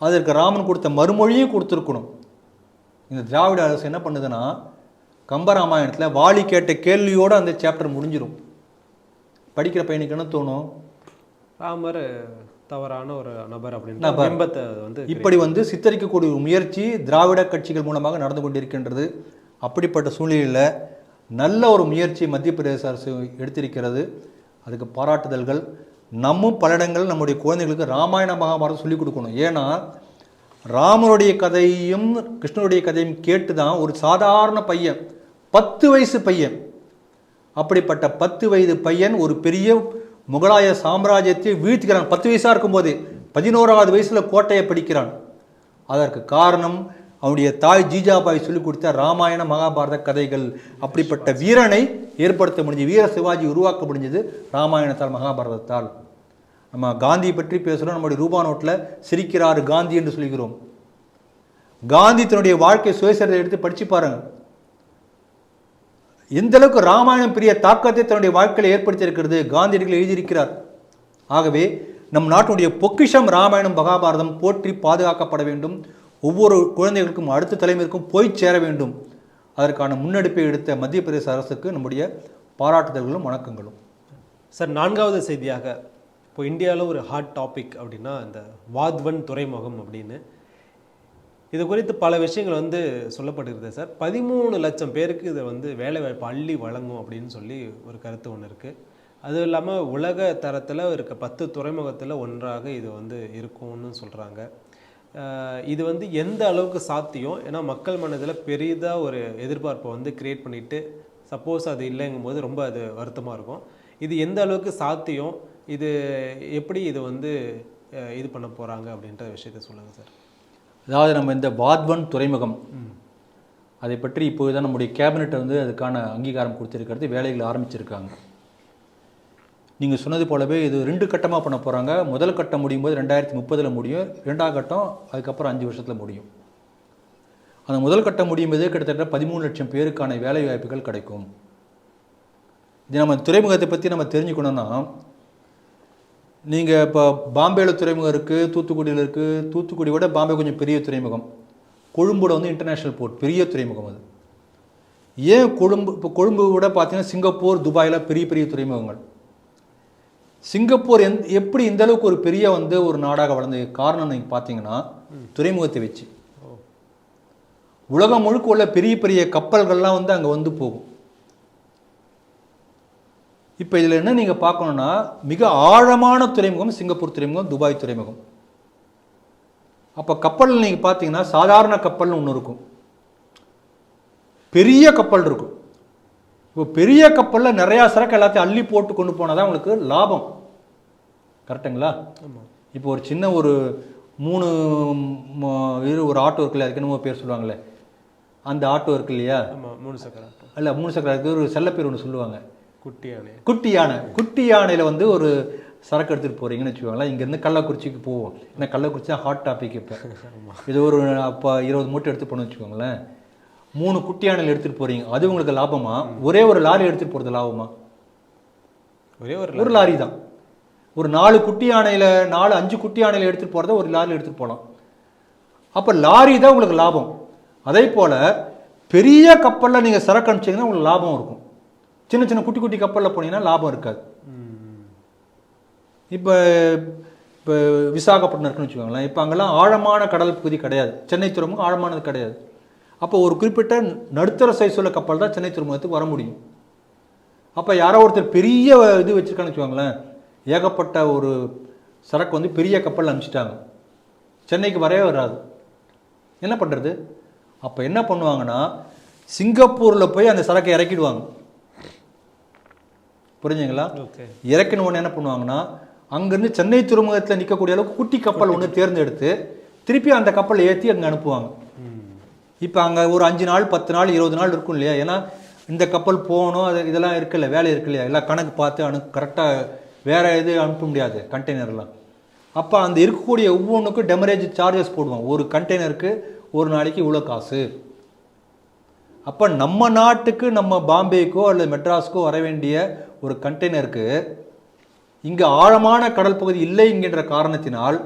அதற்கு ராமன் கொடுத்த மறுமொழியும் கொடுத்துருக்கணும். இந்த திராவிட அரசு என்ன பண்ணுதுன்னா, கம்பராமாயணத்தில் வாலி கேட்ட கேள்வியோடு அந்த சாப்டர் முடிஞ்சிடும். படிக்கிற பையனுக்கு என்ன தோணும்? ராமர் தவறான ஒரு நபர் அப்படின்னு இப்படி வந்து சித்தரிக்கக்கூடிய முயற்சி திராவிட கட்சிகள் மூலமாக நடந்து கொண்டிருக்கின்றது. அப்படிப்பட்ட சூழ்நிலையில் நல்ல ஒரு முயற்சி மத்திய பிரதேச அரசு எடுத்திருக்கிறது. அதுக்கு பாராட்டுதல்கள். நம்மும் பல இடங்கள் நம்முடைய குழந்தைகளுக்கு ராமாயண மகாபாரதம் சொல்லிக் கொடுக்கணும். ஏன்னா ராமனுடைய கதையும் கிருஷ்ணனுடைய கதையும் கேட்டு தான் ஒரு சாதாரண பையன் 10 வயசு பையன், அப்படிப்பட்ட 10 வயது பையன் ஒரு பெரிய முகலாய சாம்ராஜ்யத்தை வீழ்த்துகிறான். 10 வயசாக இருக்கும்போது 11வது வயசில் கோட்டையை படிக்கிறான். அதற்கு காரணம் அவனுடைய தாய் ஜீஜாபாய் சொல்லிக் கொடுத்த ராமாயண மகாபாரத கதைகள். அப்படிப்பட்ட வீரனை ஏற்படுத்த முடிஞ்சது, வீர சிவாஜி உருவாக்க முடிஞ்சது ராமாயணத்தால் மகாபாரதத்தால். நம்ம காந்தியை பற்றி பேசுகிறோம். நம்முடைய ரூபா நோட்டில் சிரிக்கிறார் காந்தி என்று சொல்கிறோம். காந்தி தன்னுடைய வாழ்க்கை சுயசரிதை எடுத்து படித்து பாருங்க. எந்த அளவுக்கு ராமாயணம் பெரிய தாக்கத்தை தன்னுடைய வாழ்க்கையில் ஏற்படுத்தி இருக்கிறது காந்தியடிகள் எழுதியிருக்கிறார். ஆகவே நம் நாட்டினுடைய பொக்கிஷம் ராமாயணம் மகாபாரதம் போற்றி பாதுகாக்கப்பட வேண்டும். ஒவ்வொரு குழந்தைகளுக்கும் அடுத்த தலைமுறைக்கும் போய் சேர வேண்டும். அதற்கான முன்னெடுப்பை எடுத்த மத்திய பிரதேச அரசுக்கு நம்முடைய பாராட்டுதல்களும் வணக்கங்களும். சார், 4வது செய்தியாக இப்போ இந்தியாவில் ஒரு ஹாட் டாபிக் அப்படின்னா இந்த வாத்வன் துறைமுகம் அப்படின்னு, இது குறித்து பல விஷயங்கள் வந்து சொல்லப்படுகிறது சார். 13 லட்சம் பேருக்கு இதை வந்து வேலைவாய்ப்பு அள்ளி வழங்கும் அப்படின்னு சொல்லி ஒரு கருத்து ஒன்று இருக்குது. அதுவும் இல்லாமல் உலக தரத்தில் இருக்க 10 துறைமுகத்தில் ஒன்றாக இது வந்து இருக்கும்னு சொல்கிறாங்க. இது வந்து எந்த அளவுக்கு சாத்தியம்? ஏன்னா மக்கள் மனதில் பெரிதாக ஒரு எதிர்பார்ப்பை வந்து கிரியேட் பண்ணிவிட்டு சப்போஸ் அது இல்லைங்கும் போது ரொம்ப அது வருத்தமாக இருக்கும். இது எந்த அளவுக்கு சாத்தியம்? இது எப்படி இது வந்து இது பண்ண போகிறாங்க அப்படின்ற விஷயத்த சொல்லுங்கள் சார். அதாவது நம்ம இந்த வாத்வன் துறைமுகம் அதை பற்றி இப்போது தான் நம்முடைய கேபினெட் வந்து அதுக்கான அங்கீகாரம் கொடுத்துருக்கிறது. வேலைகள் ஆரம்பிச்சிருக்காங்க. நீங்கள் சொன்னது போலவே இது 2 கட்டமாக பண்ண போகிறாங்க. முதல் கட்டம் முடியும் போது 2030 முடியும். 2ஆவது கட்டம் அதுக்கப்புறம் 5 வருஷத்தில் முடியும். அந்த முதல் கட்டம் முடியும் போதே கிட்டத்தட்ட 13 லட்சம் பேருக்கான வேலை வாய்ப்புகள் கிடைக்கும். இது நம்ம துறைமுகத்தை பற்றி நம்ம தெரிஞ்சுக்கணுன்னா, நீங்கள் இப்போ பாம்பேயில் துறைமுகம் இருக்குது, தூத்துக்குடியில் இருக்குது. தூத்துக்குடி விட பாம்பே கொஞ்சம் பெரிய துறைமுகம். கொழும்புல வந்து இன்டர்நேஷ்னல் போர்ட், பெரிய துறைமுகம் அது. ஏன் கொழும்பு? இப்போ கொழும்பு விட பார்த்தீங்கன்னா சிங்கப்பூர், துபாயில் பெரிய பெரிய துறைமுகங்கள். சிங்கப்பூர் எப்படி இந்த அளவுக்கு ஒரு பெரிய வந்து ஒரு நாடாக வளர்ந்த காரணம் நீங்கள் பார்த்தீங்கன்னா துறைமுகத்தை வச்சு. உலகம் முழுக்க உள்ள பெரிய பெரிய கப்பல்கள்லாம் வந்து அங்கே வந்து போகும். இப்போ இதில் என்ன நீங்கள் பார்க்கணுன்னா, மிக ஆழமான துறைமுகம் சிங்கப்பூர் துறைமுகம், துபாய் துறைமுகம். அப்போ கப்பல் நீங்கள் பார்த்தீங்கன்னா சாதாரண கப்பல்னு ஒன்று இருக்கும், பெரிய கப்பல் இருக்கும். இப்போ பெரிய கப்பலில் நிறையா சரக்கு எல்லாத்தையும் அள்ளி போட்டு கொண்டு போனால் தான் உங்களுக்கு லாபம். கரெக்டுங்களா? இப்போ ஒரு சின்ன ஒரு 3 ஒரு ஆட்டோ இருக்குல்ல, அதுக்கு என்னமோ பேர் சொல்லுவாங்களே, அந்த ஆட்டோ இருக்கு இல்லையா? 3 சக்கர ஆட்டோ. இல்லை 3 சக்கர, அதுக்கு ஒரு செல்ல பேர் ஒன்று சொல்லுவாங்க, குட்டி யானை. குட்டி யானை. குட்டி யானையில் வந்து ஒரு சரக்கு எடுத்துகிட்டு போகிறீங்கன்னு வச்சுக்கோங்களேன். இங்கேருந்து கள்ளக்குறிச்சிக்கு போவோம். ஏன்னா கள்ளக்குறிச்சி தான் ஹாட் டாபிக். இப்போ இது ஒரு அப்போ 20 மூட்டை எடுத்து போகணும்னு வச்சுக்கோங்களேன். 3 குட்டி யானையில் எடுத்துகிட்டு போகிறீங்க, அது உங்களுக்கு லாபமா? ஒரே ஒரு லாரி எடுத்துகிட்டு போகிறது லாபமா? ஒரே ஒரு லாரி தான். ஒரு 4 குட்டி யானையில் 4-5 குட்டி யானையில் எடுத்துகிட்டு போகிறத ஒரு லாரியில் எடுத்துகிட்டு போகலாம். அப்போ லாரி தான் உங்களுக்கு லாபம். அதே போல் பெரிய கப்பலில் நீங்கள் சரக்கு அனுப்பிச்சிங்கன்னா உங்களுக்கு லாபம் இருக்கும். சின்ன சின்ன குட்டி குட்டி கப்பலில் போனீங்கன்னா லாபம் இருக்காது. இப்போ இப்போ விசாகப்பட்டினம் இருக்குன்னு வச்சுக்கோங்களேன். இப்போ அங்கெல்லாம் ஆழமான கடல் பகுதி கிடையாது, சென்னை துறைமுகம் ஆழமானது கிடையாது. அப்போ ஒரு குறிப்பிட்ட நடுத்தர சைஸ் உள்ள கப்பல் தான் சென்னை துறைமுகத்துக்கு வர முடியும். அப்போ யாரோ ஒருத்தர் பெரிய இது வச்சுருக்கான்னு வச்சுக்கோங்களேன், ஏகப்பட்ட ஒரு சரக்கு வந்து பெரிய கப்பல் அனுப்பிச்சிட்டாங்க, சென்னைக்கு வரவே வராது. என்ன பண்ணுறது? அப்போ என்ன பண்ணுவாங்கன்னா சிங்கப்பூரில் போய் அந்த சரக்கை இறக்கிடுவாங்க. புரிஞ்சுங்களா? இறக்கின உடனே என்ன பண்ணுவாங்கன்னா அங்கேருந்து சென்னை துறைமுகத்தில் நிற்கக்கூடிய அளவுக்கு குட்டி கப்பல் ஒன்று தேர்ந்தெடுத்து திருப்பி அந்த கப்பலை ஏற்றி அங்கே அனுப்புவாங்க. இப்போ அங்கே ஒரு 5 நாள் 10 நாள் 20 நாள் இருக்கும் இல்லையா? ஏன்னா இந்த கப்பல் போகணும், அது இதெல்லாம் இருக்குல்ல, வேலை இருக்கு இல்லையா, எல்லாம் கணக்கு பார்த்து கரெக்டாக வேறு இது அனுப்ப முடியாது கண்டெய்னர்லாம். அப்போ அந்த இருக்கக்கூடிய ஒவ்வொன்றுக்கும் டெமரேஜ் சார்ஜஸ் போடுவோம். ஒரு கண்டெய்னருக்கு ஒரு நாளைக்கு இவ்வளோ காசு. அப்போ நம்ம நாட்டுக்கு, நம்ம பாம்பேக்கோ அல்லது மெட்ராஸ்க்கோ வர வேண்டிய ஒரு கண்டெய்னருக்கு இங்கே ஆழமான கடல் பகுதி இல்லை என்கின்ற காரணத்தினால்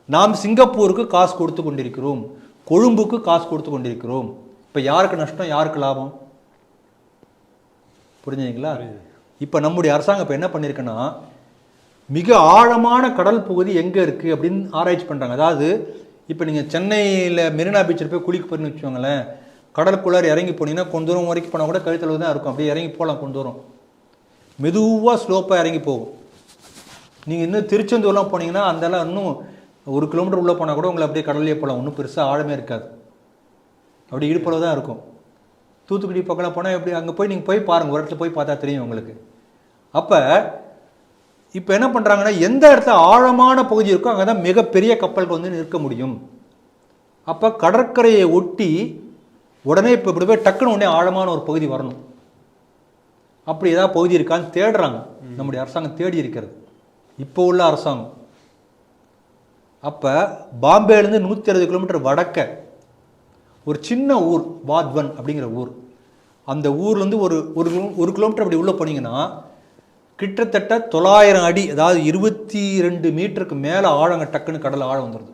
நாம் சிங்கப்பூருக்கு காசு கொடுத்து கொண்டிருக்கிறோம், கொழும்புக்கு காசு கொடுத்து கொண்டிருக்கிறோம். இப்போ யாருக்கு நஷ்டம், யாருக்கு லாபம்? புரிஞ்சுங்களா? இப்போ நம்முடைய அரசாங்கம் இப்போ என்ன பண்ணியிருக்குன்னா மிக ஆழமான கடல் பகுதி எங்கே இருக்குது அப்படின்னு ஆராய்ச்சி பண்ணுறாங்க. அதாவது இப்போ நீங்கள் சென்னையில் மெரினா பீச்சில் போய் குளிக்க போறீங்கன்னு வச்சுக்கோங்களேன், கடலுக்குள்ளார இறங்கி போனீங்கன்னா கொஞ்ச தூரம் வரைக்கும் போனால் கூட கழுத்தளவு தான் இருக்கும், அப்படியே இறங்கி போகலாம். கொஞ்ச தூரம் மெதுவாக ஸ்லோப்பாக இறங்கி போகும். நீங்கள் இன்னும் திருச்செந்தூர்லாம் போனீங்கன்னா அந்தெல்லாம் இன்னும் 1 கிலோமீட்டர் உள்ளே போனால் கூட உங்களை அப்படியே கடல்லையே போகலாம், ஒன்றும் பெருசாக ஆழமே இருக்காது, அப்படி இடுப்பளவு தான் இருக்கும். தூத்துக்குடி பக்கம் போனால் எப்படி, அங்கே போய் நீங்கள் போய் பாருங்கள், ஒரு இடத்துல போய் பார்த்தா தெரியும் உங்களுக்கு. அப்போ இப்போ என்ன பண்ணுறாங்கன்னா எந்த இடத்துல ஆழமான பகுதி இருக்கோ அங்கே தான் மிகப்பெரிய கப்பல்கள் வந்து நிற்க முடியும். அப்போ கடற்கரையை ஒட்டி உடனே இப்போ இப்படி போய் டக்குன்னு உடனே ஆழமான ஒரு பகுதி வரணும், அப்படி ஏதாவது பகுதி இருக்கான்னு தேடுறாங்க. நம்முடைய அரசாங்கம் தேடி இருக்கிறது இப்போ உள்ள அரசாங்கம். அப்போ பாம்பேலேருந்து 160 கிலோமீட்டர் வடக்க ஒரு சின்ன ஊர் வாத்வன் அப்படிங்கிற ஊர், அந்த ஊர்லேருந்து ஒரு கிலோமீட்டர் அப்படி உள்ளே போனீங்கன்னா கிட்டத்தட்ட 900 அடி, அதாவது 22 மீட்டருக்கு மேலே ஆழங்க, டக்குன்னு கடல் ஆழம் வந்துடுது.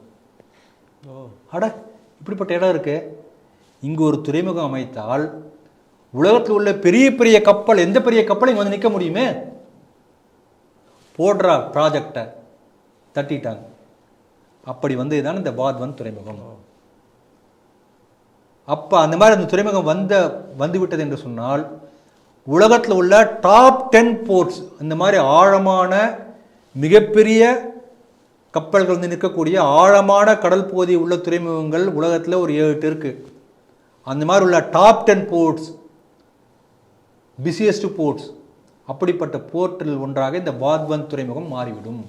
அட இப்படிப்பட்ட இடம் இருக்கு. இங்கே ஒரு துறைமுகம் அமைத்தால் உலகத்தில் உள்ள பெரிய பெரிய கப்பல், எந்த பெரிய கப்பல் இங்கே வந்து நிற்க முடியுமே? போடுறா ப்ராஜெக்டை தட்டிட்டாங்க. அப்படி வந்து இதுதான் இந்த வாத்வன் துறைமுகம். அப்போ அந்த மாதிரி அந்த துறைமுகம் வந்து விட்டது என்று சொன்னால் உலகத்தில் உள்ள டாப் 10 போர்ட்ஸ், இந்த மாதிரி ஆழமான மிகப்பெரிய கப்பல்கள் வந்து நிற்கக்கூடிய ஆழமான கடல் பகுதி உள்ள துறைமுகங்கள் உலகத்தில் ஒரு 7-8 இருக்கு. அந்த மாதிரி உள்ள டாப் 10 போர்ட்ஸ், பிஸியஸ்ட் போர்ட்ஸ், அப்படிப்பட்ட போர்ட்டில் ஒன்றாக இந்த வாத்வன் துறைமுகம் மாறிவிடும்.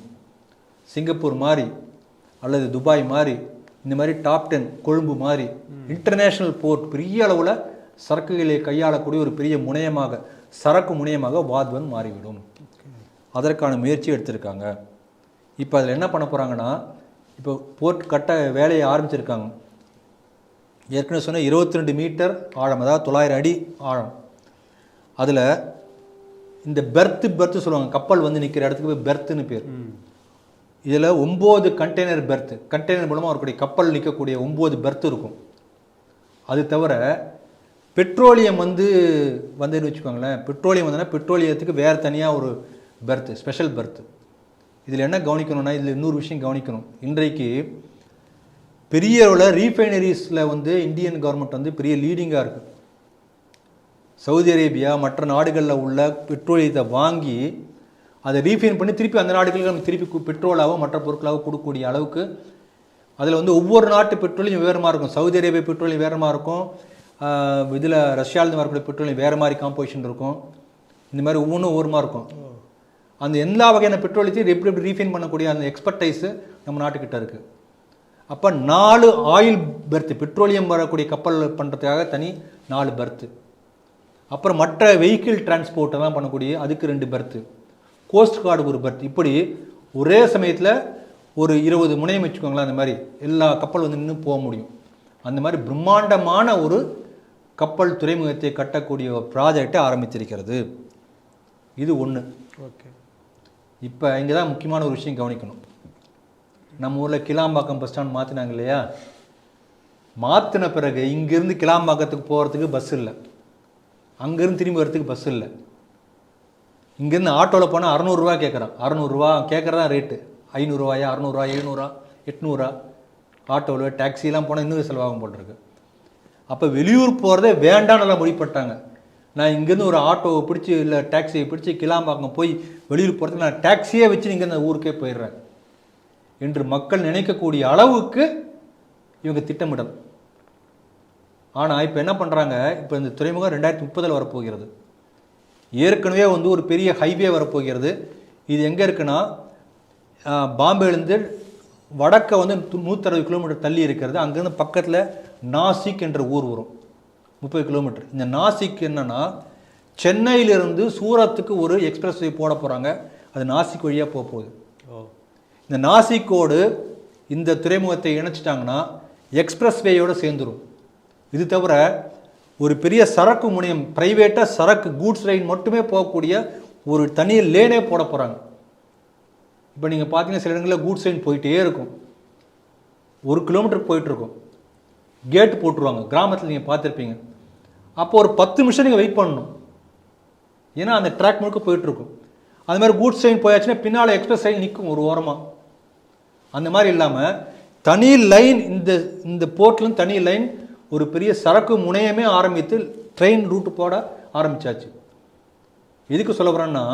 சிங்கப்பூர் மாதிரி அல்லது துபாய் மாதிரி, இந்த மாதிரி டாப் 10, கொழும்பு மாதிரி இன்டர்நேஷ்னல் போர்ட், பெரிய அளவில் சரக்குகளை கையாளக்கூடிய ஒரு பெரிய முனையமாக, சரக்கு முனையமாக வாத்வன் மாறிவிடும். அதற்கான முயற்சி எடுத்திருக்காங்க. இப்போ அதில் என்ன பண்ண போகிறாங்கன்னா, இப்போ போர்ட் கட்ட வேலையை ஆரம்பிச்சிருக்காங்க. ஏற்கனவே சொன்ன 22 மீட்டர் ஆழம், அதாவது 900 அடி ஆழம். அதில் இந்த பெர்த்து சொல்லுவாங்க, கப்பல் வந்து நிற்கிற இடத்துக்கு போய் பெர்த்துன்னு பேர். இதில் 9 கண்டெய்னர் பெர்த்து, கண்டெய்னர் மூலமாக வரக்கூடிய கப்பல் நிற்கக்கூடிய 9 பெர்த்து இருக்கும். அது தவிர பெட்ரோலியம் வந்துன்னு வச்சுக்கோங்களேன், பெட்ரோலியம் வந்தோன்னா பெட்ரோலியத்துக்கு வேறு தனியாக ஒரு பெர்த்து, ஸ்பெஷல் பெர்த்து. இதில் என்ன கவனிக்கணும்னா, இதில் இன்னொரு விஷயம் கவனிக்கணும். இன்றைக்கு பெரிய அளவில் ரீஃபைனரிஸில் வந்து இந்தியன் கவர்மெண்ட் வந்து பெரிய லீடிங்காக இருக்குது. சவுதி அரேபியா மற்ற நாடுகளில் உள்ள பெட்ரோலியத்தை வாங்கி அதை ரீஃபைன் பண்ணி திருப்பி அந்த நாடுகளுக்கு நம்ம திருப்பி பெட்ரோலாவோ மற்ற பொருட்களாகவோ கொடுக்கக்கூடிய அளவுக்கு அதில் வந்து ஒவ்வொரு நாட்டு பெட்ரோலியம் வேறு மாதிரி இருக்கும். சவுதி அரேபியா பெட்ரோலியம் வேறு மாதிரி இருக்கும், இதில் ரஷ்யாவிலேருந்து வரக்கூடிய பெட்ரோலியம் வேறு மாதிரி காம்போசிஷன் இருக்கும். இந்த மாதிரி ஒவ்வொரு மாதிரி இருக்கும். அந்த எல்லா வகையான பெட்ரோலியத்தையும் எப்படி ரீஃபைன் பண்ணக்கூடிய அந்த எக்ஸ்பர்டைஸு நம்ம நாட்டுக்கிட்ட இருக்குது. அப்போ 4 ஆயில் பெர்த்து, பெட்ரோலியம் வரக்கூடிய கப்பல் பண்ணுறதுக்காக தனி 4 பெர்த்து. அப்புறம் மற்ற வெஹிக்கிள் டிரான்ஸ்போர்ட்டெல்லாம் பண்ணக்கூடிய அதுக்கு 2 பெர்த்து, கோஸ்ட் கார்டு ஒரு பெர்த். இப்படி ஒரே சமயத்தில் ஒரு 20 முனையம் வச்சுக்கோங்களேன். அந்த மாதிரி எல்லா கப்பல் வந்து இன்னும் போக முடியும். அந்த மாதிரி பிரம்மாண்டமான ஒரு கப்பல் துறைமுகத்தை கட்டக்கூடிய ஒரு ப்ராஜெக்டை ஆரம்பித்திருக்கிறது. இது ஒன்று. ஓகே. இப்போ இங்கே தான் முக்கியமான ஒரு விஷயம் கவனிக்கணும். நம்ம ஊரில் கிளாம்பாக்கம் பஸ் ஸ்டாண்ட் மாற்றினாங்க இல்லையா? மாற்றின பிறகு இங்கேருந்து கிளாம்பாக்கத்துக்கு போகிறதுக்கு பஸ் இல்லை, அங்கேருந்து திரும்பி வரத்துக்கு பஸ் இல்லை. இங்கேருந்து ஆட்டோவில் போனால் 600 ரூபா கேட்குறான். 600 ரூபா கேட்குறதா ரேட்டு. 500 ரூபாயா, 600 ரூபா, 700, 800. ஆட்டோவில் டாக்ஸிலாம் போனால் இன்னும் செலவாகும் போட்டிருக்கு. அப்போ வெளியூர் போகிறதே வேண்டாம் நல்லா முடிப்பட்டாங்க. நான் இங்கேருந்து ஒரு ஆட்டோவை பிடிச்சி இல்லை டாக்ஸியை பிடிச்சி கிளாம்பாக்கம் போய் வெளியூர் போகிறதுக்கு நான் டாக்ஸியே வச்சு இங்கேருந்து ஊருக்கே போயிடுறேன் என்று மக்கள் நினைக்கக்கூடிய அளவுக்கு இவங்க திட்டமிடல். ஆனால் இப்போ என்ன பண்ணுறாங்க, இப்போ இந்த துறைமுகம் 2030 வரப்போகிறது. ஏற்கனவே ஒரு பெரிய ஹைவே வரப்போகிறது. இது எங்கே இருக்குன்னா பாம்பேலேருந்து வடக்க 160 கிலோமீட்டர் தள்ளி இருக்கிறது. அங்கேருந்து பக்கத்தில் நாசிக் என்ற ஊர் வரும், 30 கிலோமீட்டர். இந்த நாசிக் என்னன்னா சென்னையிலிருந்து சூரத்துக்கு ஒரு எக்ஸ்பிரஸ் வே போட போகிறாங்க. அது நாசிக் வழியாக போக போகுது. இந்த நாசிக்கோடு இந்த துறைமுகத்தை இணைச்சிட்டாங்கன்னா எக்ஸ்பிரஸ் வேயோடு சேர்ந்துடும். இது தவிர ஒரு பெரிய சரக்கு முனையம், பிரைவேட்டாக சரக்கு கூட்ஸ் லைன் மட்டுமே போகக்கூடிய ஒரு தனி லேனே போட போகிறாங்க. இப்போ நீங்கள் பார்த்தீங்கன்னா சில இடங்களில் கூட்ஸ் லைன் போயிட்டே இருக்கும், 1 கிலோமீட்டர் போயிட்டுருக்கும். கேட்டு போட்டுருவாங்க. கிராமத்தில் நீங்கள் பார்த்துருப்பீங்க. அப்போ ஒரு 10 நிமிஷம் நீங்கள் வெயிட் பண்ணணும், ஏன்னா அந்த ட்ராக் முழுக்க போயிட்டுருக்கும். அது மாதிரி கூட்ஸ் லைன் போயாச்சுன்னா பின்னால் எக்ஸ்பிரஸ் லைன் நிற்கும் ஒரு ஓரமாக. அந்த மாதிரி இல்லாமல் தனி லைன், இந்த போர்ட்லேருந்து தனி லைன், ஒரு பெரிய சரக்கு முனையமே ஆரம்பித்து ட்ரெயின் ரூட்டு போட ஆரம்பித்தாச்சு. எதுக்கு சொல்ல போகிறேன்னா,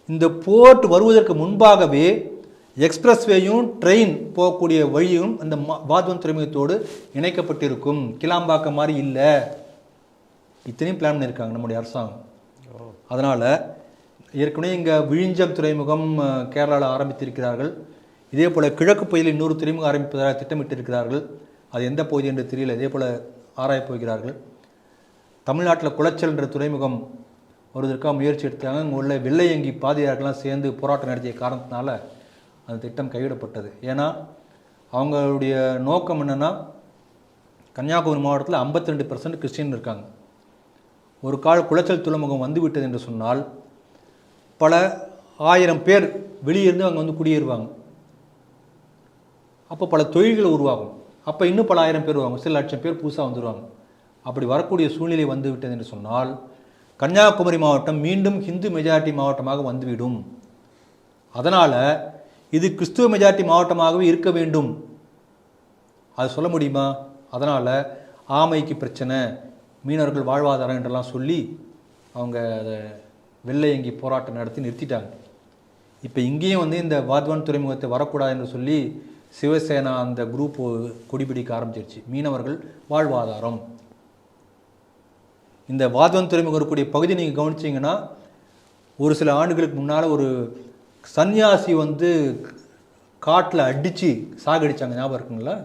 இந்த போர்ட் வருவதற்கு முன்பாகவே எக்ஸ்பிரஸ்வேயும் ட்ரெயின் போகக்கூடிய வழியும் அந்த வாத்வன் துறைமுகத்தோடு இணைக்கப்பட்டிருக்கும். கிளாம்பாக்கம் மாதிரி இல்லை. இத்தனையும் பிளான் பண்ணியிருக்காங்க நம்முடைய அரசாங்கம். அதனால் ஏற்கனவே இங்கே விழிஞ்சம் துறைமுகம் கேரளாவில் ஆரம்பித்திருக்கிறார்கள். இதே போல் கிழக்கு பகுதியில் இன்னொரு துறைமுகம் ஆரம்பிப்பதாக திட்டமிட்டிருக்கிறார்கள். அது எந்த பகுதி என்று தெரியல. இதே போல் ஆராயப் போகிறார்கள். தமிழ்நாட்டில் குளச்சல் என்ற துறைமுகம் வருவதற்காக முயற்சி எடுத்தாங்க. அங்கே உள்ள வெள்ளையங்கி பாதிரியார்கள்லாம் சேர்ந்து போராட்டம் நடத்திய காரணத்தினால அந்த திட்டம் கைவிடப்பட்டது. ஏன்னா அவங்களுடைய நோக்கம் என்னென்னா, கன்னியாகுமரி மாவட்டத்தில் 52% கிறிஸ்டின் இருக்காங்க. ஒரு கால் குளச்சல் துறைமுகம் வந்துவிட்டது என்று சொன்னால் பல 1000 பேர் வெளியிருந்து அங்கே குடியேறுவாங்க. அப்போ பல தொழில்கள் உருவாகும். அப்போ இன்னும் பல 1000 பேர் வருவாங்க, சில லட்சம் பேர் புதுசாக வந்துடுவாங்க. அப்படி வரக்கூடிய சூழ்நிலை வந்துவிட்டது என்று சொன்னால் கன்னியாகுமரி மாவட்டம் மீண்டும் ஹிந்து மெஜாரிட்டி மாவட்டமாக வந்துவிடும். அதனால் இது கிறிஸ்துவ மெஜாரிட்டி மாவட்டமாகவே இருக்க வேண்டும். அது சொல்ல முடியுமா? அதனால் ஆமைக்கு பிரச்சனை, மீனவர்கள் வாழ்வாதாரம் என்றெல்லாம் சொல்லி அவங்க அதை வெள்ளையங்கி போராட்டம் நடத்தி நிறுத்திட்டாங்க. இப்போ இங்கேயும் இந்த வாத்வான் துறைமுகத்தை வரக்கூடாது என்று சொல்லி சிவசேனா அந்த குரூப் கொடிபிடிக்க ஆரம்பிச்சிருச்சு. மீனவர்கள் வாழ்வாதாரம். இந்த வாத்வான் துறைமுகம் இருக்கக்கூடிய பகுதி நீங்கள் கவனிச்சிங்கன்னா, ஒரு சில ஆண்டுகளுக்கு முன்னால் ஒரு சன்னியாசி காட்டில் அடித்து சாகடிச்சாங்க, ஞாபகம் இருக்குங்களா?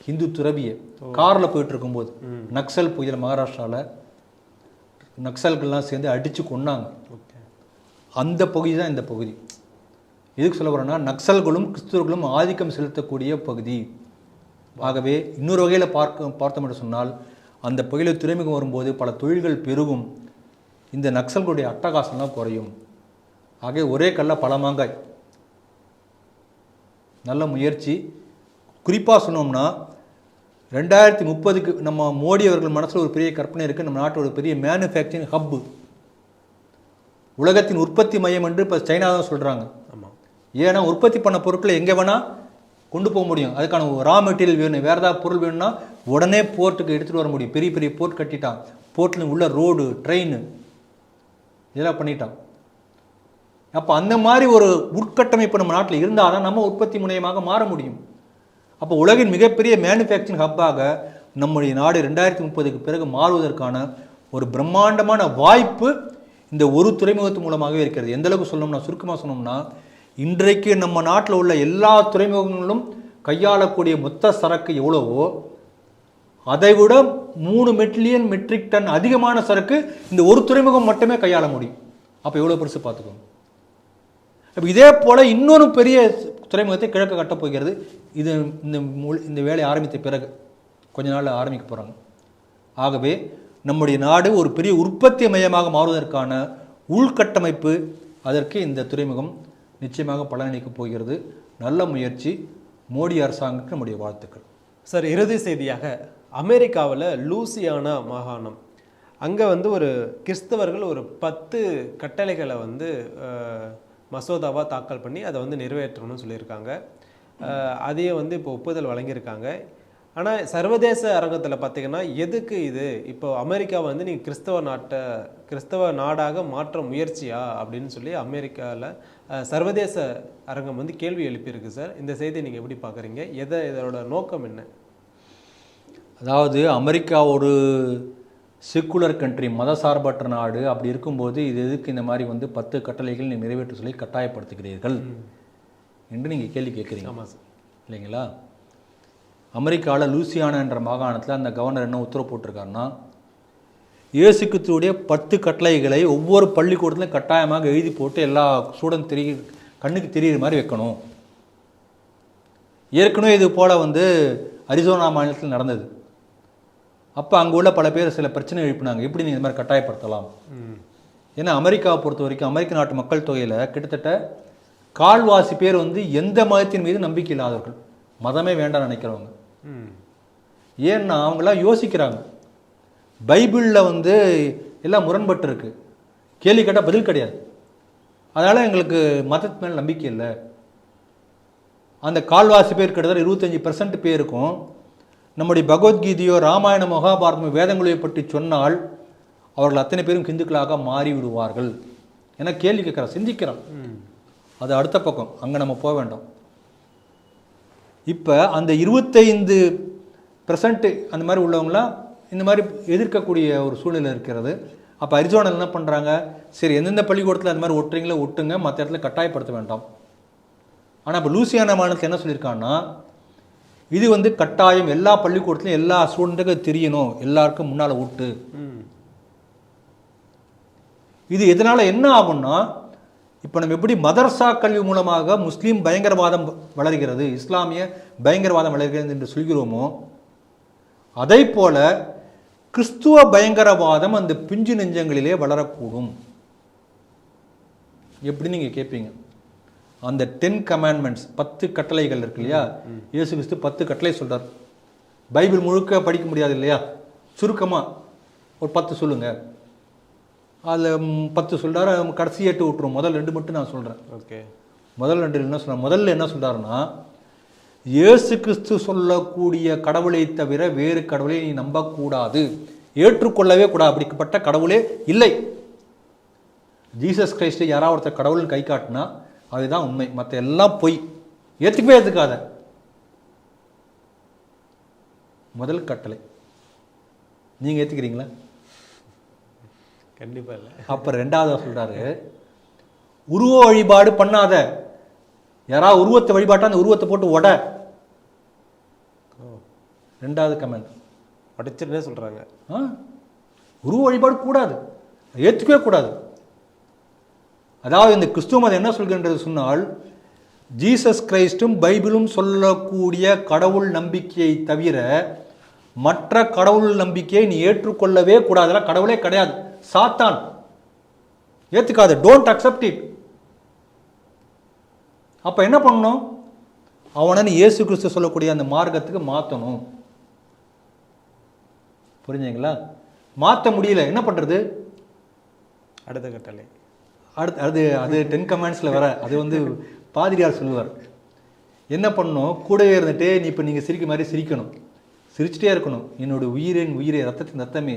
ஹிந்து துறவியை காரில் போயிட்டு இருக்கும்போது நக்சல் பகுதியில் மகாராஷ்டிராவில் நக்சல்கள்லாம் சேர்ந்து அடித்து கொன்னாங்க. அந்த பகுதி தான் இந்த பகுதி. எதுக்கு சொல்ல போகிறேன்னா, நக்சல்களும் கிறிஸ்துவர்களும் ஆதிக்கம் செலுத்தக்கூடிய பகுதி. ஆகவே இன்னொரு வகையில் பார்த்தோம் என்று சொன்னால், அந்த பகுதியில் துறைமுகம் வரும்போது பல தொழில்கள் பெருகும், இந்த நக்சல்களுடைய அட்டகாசம்லாம் குறையும். ஆகவே ஒரே கல்ல பல மாங்காய். நல்ல முயற்சி. குறிப்பாக சொன்னோம்னா 2030க்கு நம்ம மோடி அவர்கள் மனசில் ஒரு பெரிய கற்பனை இருக்குது. நம்ம நாட்டோட பெரிய மேனுஃபேக்சரிங் ஹப்பு, உலகத்தின் உற்பத்தி மையம் என்று இப்போ சைனா தான் சொல்கிறாங்க. ஆமாம். ஏன்னா உற்பத்தி பண்ண பொருட்களை எங்கே வேணால் கொண்டு போக முடியும். அதுக்கான ரா மெட்டீரியல் வேணும், வேறு ஏதாவது பொருள் வேணும்னா உடனே போர்ட்டுக்கு எடுத்துகிட்டு வர முடியும். பெரிய பெரிய போர்ட் கட்டிட்டான். போர்ட்டில் உள்ள ரோடு, ட்ரெயின் இதெல்லாம் பண்ணிட்டான். அப்போ அந்த மாதிரி ஒரு உட்கட்டமைப்பு நம்ம நாட்டில் இருந்தால் தான் நம்ம உற்பத்தி முனையமாக மாற முடியும். அப்போ உலகின் மிகப்பெரிய மேனுஃபேக்சரிங் ஹப்பாக நம்முடைய நாடு 2030க்கு பிறகு மாறுவதற்கான ஒரு பிரம்மாண்டமான வாய்ப்பு இந்த ஒரு துறைமுகத்து மூலமாகவே இருக்கிறது. எந்தளவுக்கு சொல்லணும்னா, சுருக்கமாக சொன்னோம்னா, இன்றைக்கு நம்ம நாட்டில் உள்ள எல்லா துறைமுகங்களும் கையாளக்கூடிய மொத்த சரக்கு எவ்வளவோ அதை விட 3 மில்லியன் மெட்ரிக் டன் அதிகமான சரக்கு இந்த ஒரு துறைமுகம் மட்டுமே கையாள முடியும். அப்போ எவ்வளோ பெருசு பார்த்துக்கோங்க. அப்போ இதே போல் இன்னொரு பெரிய துறைமுகத்தை கிழக்கு கட்டப் போகிறது. இது இந்த வேலை ஆரம்பித்த பிறகு கொஞ்ச நாளில் ஆரம்பிக்க போகிறாங்க. ஆகவே நம்முடைய நாடு ஒரு பெரிய உற்பத்தி மையமாக மாறுவதற்கான உள்கட்டமைப்பு, அதற்கு இந்த துறைமுகம் நிச்சயமாக பலனளிக்கப் போகிறது. நல்ல முயற்சி. மோடி அரசாங்கத்துக்கு நம்முடைய வாழ்த்துக்கள். சார், இறுதி செய்தியாக அமெரிக்காவில் லூசியானா மாகாணம், அங்கே வந்து ஒரு கிறிஸ்தவர்கள் ஒரு 10 கட்டளைகளை வந்து மசோதாவாக தாக்கல் பண்ணி அதை வந்து நிறைவேற்றணும்னு சொல்லியிருக்காங்க. அதையே வந்து இப்போ ஒப்புதல் வழங்கியிருக்காங்க. ஆனால் சர்வதேச அரங்கத்தில் பார்த்தீங்கன்னா எதுக்கு இது இப்போ அமெரிக்கா வந்து நீங்கள் கிறிஸ்தவ நாடாக மாற்ற முயற்சியா அப்படின்னு சொல்லி அமெரிக்காவில் சர்வதேச அரங்கம் வந்து கேள்வி எழுப்பியிருக்கு சார். இந்த செய்தியை நீங்கள் எப்படி பார்க்குறீங்க? இதோட நோக்கம் என்ன? அதாவது அமெரிக்கா ஒரு செக்குலர் கண்ட்ரி, மதசார்பற்ற நாடு. அப்படி இருக்கும்போது இது எதுக்கு இந்த மாதிரி வந்து 10 கட்டளைகள் நீ நிறைவேற்ற சொல்லி கட்டாயப்படுத்துகிறீர்கள் என்று நீங்கள் கேள்வி கேட்குறீங்க. ஆமாம் சார், இல்லைங்களா? அமெரிக்காவில் லூசியானா என்ற மாகாணத்தில் அந்த கவர்னர் என்ன உத்தரவு போட்டிருக்காருன்னா, இயேசு கிறிஸ்துவுடைய 10 கட்டளைகளை ஒவ்வொரு பள்ளிக்கூடத்துலையும் கட்டாயமாக எழுதி போட்டு எல்லா ஸ்டூடெண்ட் கண்ணுக்கு தெரிகிற மாதிரி வைக்கணும். ஏற்கனவே இது போல் வந்து அரிசோனா மாநிலத்தில் நடந்தது. அப்போ அங்கே உள்ள பல பேர் சில பிரச்சனை எழுப்பினாங்க, எப்படி நீங்கள் இந்த மாதிரி கட்டாயப்படுத்தலாம். ஏன்னா அமெரிக்காவை பொறுத்த வரைக்கும் அமெரிக்க நாட்டு மக்கள் தொகையில் கிட்டத்தட்ட கால்வாசி பேர் வந்து எந்த மதத்தின் மீது நம்பிக்கை இல்லாதவர்கள், மதமே வேண்டாம் நினைக்கிறவங்க. ஏன்னா அவங்களாம் யோசிக்கிறாங்க, பைபிளில் வந்து எல்லாம் முரண்பட்டு இருக்கு, கேள்வி கேட்டால் பதில் கிடையாது, அதனால் எங்களுக்கு மதத்து மேலே நம்பிக்கை இல்லை. அந்த கால்வாசி பேர் கிட்டத்தட்ட 25% பேருக்கும் நம்முடைய பகவத்கீதையோ ராமாயண மகாபாரதமோ வேதங்களையோ பற்றி சொன்னால் அவர்கள் அத்தனை பேரும் ஹிந்துக்களாக மாறி விடுவார்கள் என கேள்வி கேட்குறான், சிந்திக்கிறான். அது அடுத்த பக்கம், அங்கே நம்ம போக வேண்டாம். இப்போ அந்த 25% அந்த மாதிரி உள்ளவங்களாம் இந்த மாதிரி எதிர்க்கக்கூடிய ஒரு சூழ்நிலை இருக்கிறது. அப்போ அரிசோனாவில் என்ன பண்ணுறாங்க, சரி எந்தெந்த பள்ளிக்கூடத்தில் அந்த மாதிரி ஒட்டுறீங்களோ ஒட்டுங்க, மற்ற இடத்துல கட்டாயப்படுத்த வேண்டாம். ஆனால் இப்போ லூசியானா மாநிலத்தில் என்ன சொல்லியிருக்காங்கன்னா, இது வந்து கட்டாயம் எல்லா பள்ளிக்கூடத்துலையும் எல்லா ஸ்டூடெண்ட்டுக்கும் தெரியணும், எல்லாருக்கும் முன்னால் ஒட்டு. இது எதனால் என்ன ஆகும்னா, இப்போ நம்ம எப்படி மதரசா கல்வி மூலமாக முஸ்லீம் பயங்கரவாதம் வளர்கிறது, இஸ்லாமிய பயங்கரவாதம் வளர்கிறது என்று சொல்கிறோமோ, அதை போல கிறிஸ்துவ பயங்கரவாதம் அந்த பிஞ்சு நெஞ்சங்களிலே வளரக்கூடும். எப்படி நீங்கள் கேட்பீங்க, அந்த 10 கமாண்ட்மெண்ட்ஸ் 10 கட்டளைகள் இருக்கு இல்லையா, இயேசு கிறிஸ்து 10 கட்டளை சொல்கிறார். பைபிள் முழுக்க படிக்க முடியாது இல்லையா, சுருக்கமாக ஒரு 10 சொல்லுங்கள். அதில் 10 சொல்கிறாரு, கடைசி 8 விட்டுரும், முதல் 2 மட்டும் நான் சொல்கிறேன். ஓகே, முதல் 2 என்ன சொல்கிறேன், முதல்ல என்ன சொல்கிறாருன்னா, இயேசு கிறிஸ்து சொல்லக்கூடிய கடவுளை தவிர வேறு கடவுளை நீ நம்பக்கூடாது, ஏற்றுக்கொள்ளவே கூடாது, அப்படிப்பட்ட கடவுளே இல்லை. ஜீசஸ் கிரைஸ்டை யாராவது ஒருத்தர் கடவுள்னு கை காட்டினா அதுதான் உண்மை, மற்ற எல்லாம் பொய், ஏற்றுக்கவே ஏற்றுக்காத. முதல் கட்டளை. நீங்கள் ஏற்றுக்கிறீங்களா? கண்டிப்பாக இல்லை. அப்போ 2வது சொல்கிறாரு, உருவ வழிபாடு பண்ணாத. யாராவது உருவத்தை வழிபாட்டா அந்த உருவத்தை போட்டு உட. 2வது கமெண்ட் படிச்சுட்டே சொல்கிறாங்க. உருவ வழிபாடு கூடாது, ஏற்றுக்கவே கூடாது. அதாவது இந்த கிறிஸ்துவ மதம் என்ன சொல்கின்றது சொன்னால், ஜீசஸ் கிரைஸ்டும் பைபிளும் சொல்லக்கூடிய கடவுள் நம்பிக்கையை தவிர மற்ற கடவுள் நம்பிக்கையை நீ ஏற்றுக்கொள்ளவே கூடாது. கடவுளே கிடையாது, சாத்தான், ஏற்றுக்காது, டோன்ட் அக்செப்ட் இட். அப்போ என்ன பண்ணணும், அவனை நீ இயேசு கிறிஸ்து சொல்லக்கூடிய அந்த மார்க்கத்துக்கு மாற்றணும். புரிஞ்சுங்களா? மாற்ற முடியல, என்ன பண்ணுறது? அடுத்த கட்டளை, அது 10 கமாண்ட்ஸில் வர, அது வந்து பாதிரியார் சொல்லுவார். என்ன பண்ணணும், கூடவே இருந்துட்டு நீ இப்போ நீங்கள் சிரிக்க மாதிரி சிரிக்கணும், சிரிச்சுட்டே இருக்கணும். என்னோட உயிரின் உயிரை, ரத்தத்தின் ரத்தமே,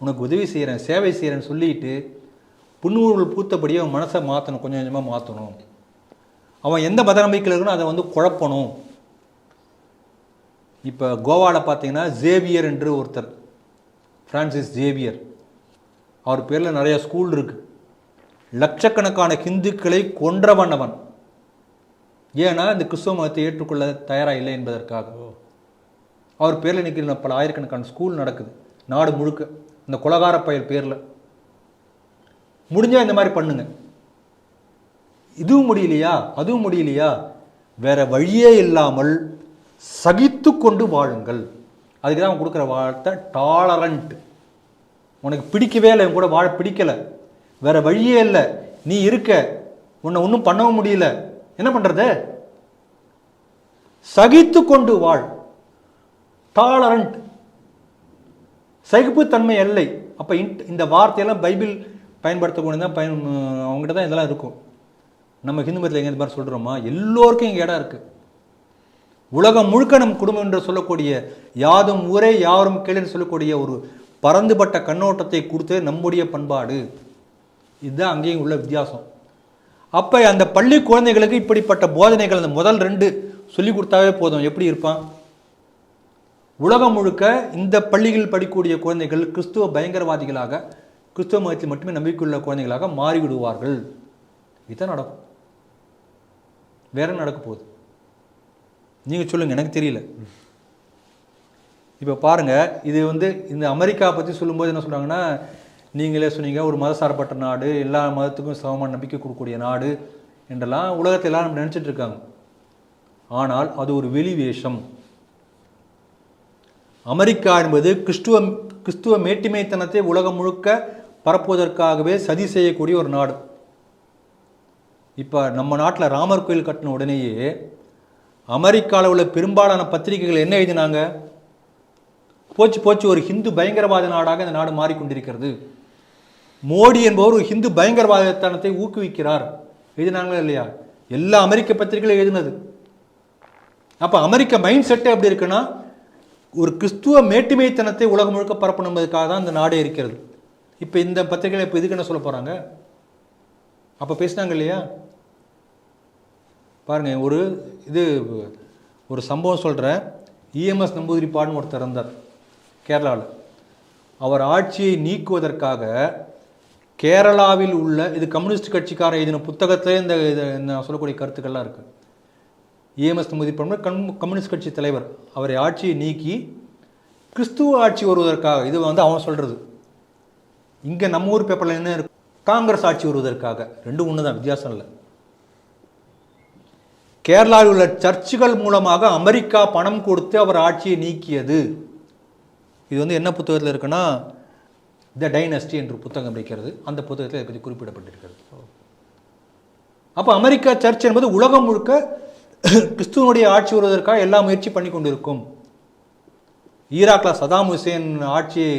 உனக்கு உதவி செய்கிறேன், சேவை செய்கிறேன்னு சொல்லிட்டு புண்ணூர்கள் பூத்தபடியே அவன் மனசை மாற்றணும், கொஞ்சம் கொஞ்சமாக மாற்றணும். அவன் எந்த மத நம்பிக்கையில் இருக்கணும் அதை வந்து குழப்பணும். இப்போ கோவாவில் பார்த்தீங்கன்னா ஜேவியர் என்று ஒருத்தர், பிரான்சிஸ் ஜேவியர், அவர் பேரில் நிறைய ஸ்கூல் இருக்குது. லட்சக்கணக்கான ஹிந்துக்களை கொன்றவன் அவன். ஏன்னா இந்த கிறிஸ்துவ மதத்தை ஏற்றுக்கொள்ள தயாராக இல்லை என்பதற்காக. அவர் பேரில் இன்னைக்கு பல ஆயிரக்கணக்கான ஸ்கூல் நடக்குது நாடு முழுக்க, இந்த கொலகார பயல் பேரில். முடிஞ்சால் இந்த மாதிரி பண்ணுங்க. இதுவும் முடியலையா, அதுவும் முடியலையா, வேற வழியே இல்லாமல் சகித்து கொண்டு வாழுங்கள். அதுக்கு தான் அவன் கொடுக்குற வார்த்தை டாலரண்ட். உனக்கு பிடிக்கவே இல்லை, கூட வாழ பிடிக்கலை, வேற வழியே இல்லை, நீ இருக்க, உன்னை ஒன்றும் பண்ணவும் முடியல, என்ன பண்ணுறது? சகித்து கொண்டு வாழ். டாலரண்ட், சகிப்புத்தன்மை எல்லை. அப்போ இந்த வார்த்தையெல்லாம் பைபிள் பயன்படுத்தக்கூடிய தான் அவங்ககிட்ட தான் இதெல்லாம் இருக்கும். நம்ம ஹிந்து மதத்தில் எங்கே இந்த மாதிரி சொல்கிறோமா? எல்லோருக்கும் இங்கே இடம் இருக்குது. உலகம் முழுக்க நம் குடும்பம் என்று சொல்லக்கூடிய யாதும் ஊரே யாரும் கேளுன்னு சொல்லக்கூடிய ஒரு பரந்துபட்ட கண்ணோட்டத்தை கொடுத்து நம்முடைய பண்பாடு. இதுதான் அங்கேயும் உள்ள வித்தியாசம். அப்போ அந்த பள்ளி குழந்தைகளுக்கு இப்படிப்பட்ட போதனைகள் அந்த முதல் 2 சொல்லி கொடுத்தாவே போதும். எப்படி இருப்பான்? உலகம் முழுக்க இந்த பள்ளிகளில் படிக்கக்கூடிய குழந்தைகள் கிறிஸ்துவ பயங்கரவாதிகளாக, கிறிஸ்துவ மதத்தில் மட்டுமே நம்பிக்கையுள்ள குழந்தைகளாக மாறிவிடுவார்கள். இதுதான் நடக்கும். வேற நடக்க போகுது? நீங்கள் சொல்லுங்கள், எனக்கு தெரியல. இப்போ பாருங்கள், இது இந்த அமெரிக்கா பற்றி சொல்லும்போது என்ன சொல்கிறாங்கன்னா, நீங்களே சொன்னீங்க ஒரு மதசார்பற்ற நாடு, எல்லா மதத்துக்கும் சமமான நம்பிக்கை கொடுக்கக்கூடிய நாடு என்றெல்லாம் உலகத்தில் எல்லாம் நம்ம நினச்சிட்டு இருக்காங்க. ஆனால் அது ஒரு வெளி வேஷம். அமெரிக்கா என்பது கிறிஸ்துவ மேட்டிமைத்தனத்தை உலகம் முழுக்க பரப்புவதற்காகவே சதி செய்யக்கூடிய ஒரு நாடு. இப்போ நம்ம நாட்டில் ராமர் கோயில் கட்டின உடனேயே அமெரிக்காவில் உள்ள பெரும்பாலான பத்திரிகைகள் என்ன எழுதினாங்க? போச்சு ஒரு ஹிந்து பயங்கரவாத நாடாக இந்த நாடு மாறிக்கொண்டிருக்கிறது, மோடி என்பவர் ஒரு ஹிந்து பயங்கரவாதத்தனத்தை ஊக்குவிக்கிறார் எழுதினாங்களா இல்லையா? எல்லா அமெரிக்க பத்திரிகைகளும் எழுதினது. அப்போ அமெரிக்க மைண்ட் செட்டே எப்படி இருக்குன்னா, ஒரு கிறிஸ்துவ மேட்டுமைத்தனத்தை உலகம் முழுக்க பரப்பணும் என்பதற்காக தான் இந்த நாடே இருக்கிறது. இப்போ இந்த பத்திரிகைகள் இப்போ இதுக்கு என்ன சொல்ல போகிறாங்க? அப்போ பேசினாங்க இல்லையா? பாருங்க, ஒரு சம்பவம் சொல்கிறேன். இஎம்எஸ் நம்பூதிரிப்பாடுன்னு ஒருத்தர் இருந்தார் கேரளாவில். அவர் ஆட்சியை நீக்குவதற்காக கேரளாவில் உள்ள, இது கம்யூனிஸ்ட் கட்சிக்காரன் எழுதின புத்தகத்திலே இந்த சொல்லக்கூடிய கருத்துக்கள்லாம் இருக்குது. இஎம்எஸ் நம்பூதிரிப்பாடு கம்யூனிஸ்ட் கட்சி தலைவர். அவரை ஆட்சியை நீக்கி கிறிஸ்துவ ஆட்சி வருவதற்காக, இது அவன் சொல்கிறது. இங்கே நம்ம ஊர் பேப்பரில் என்ன இருக்கு? காங்கிரஸ் ஆட்சி வருவதற்காக. ரெண்டும் ஒன்று தான், வித்தியாசம் இல்லை. கேரளாவில் உள்ள சர்ச்சுகள் மூலமாக அமெரிக்கா பணம் கொடுத்து அவர் ஆட்சியை நீக்கியது. இது என்ன புத்தகத்தில் இருக்குன்னா, த டைனஸ்டி என்று புத்தகம் இருக்கிறது. அந்த புத்தகத்தில் இதை பற்றி குறிப்பிடப்பட்டிருக்கிறது. அப்போ அமெரிக்கா சர்ச் என்பது உலகம் முழுக்க கிறிஸ்துவனுடைய ஆட்சி வருவதற்காக எல்லா முயற்சி பண்ணி கொண்டிருக்கும். ஈராக்கில் சதாம் ஹுசேன் ஆட்சியை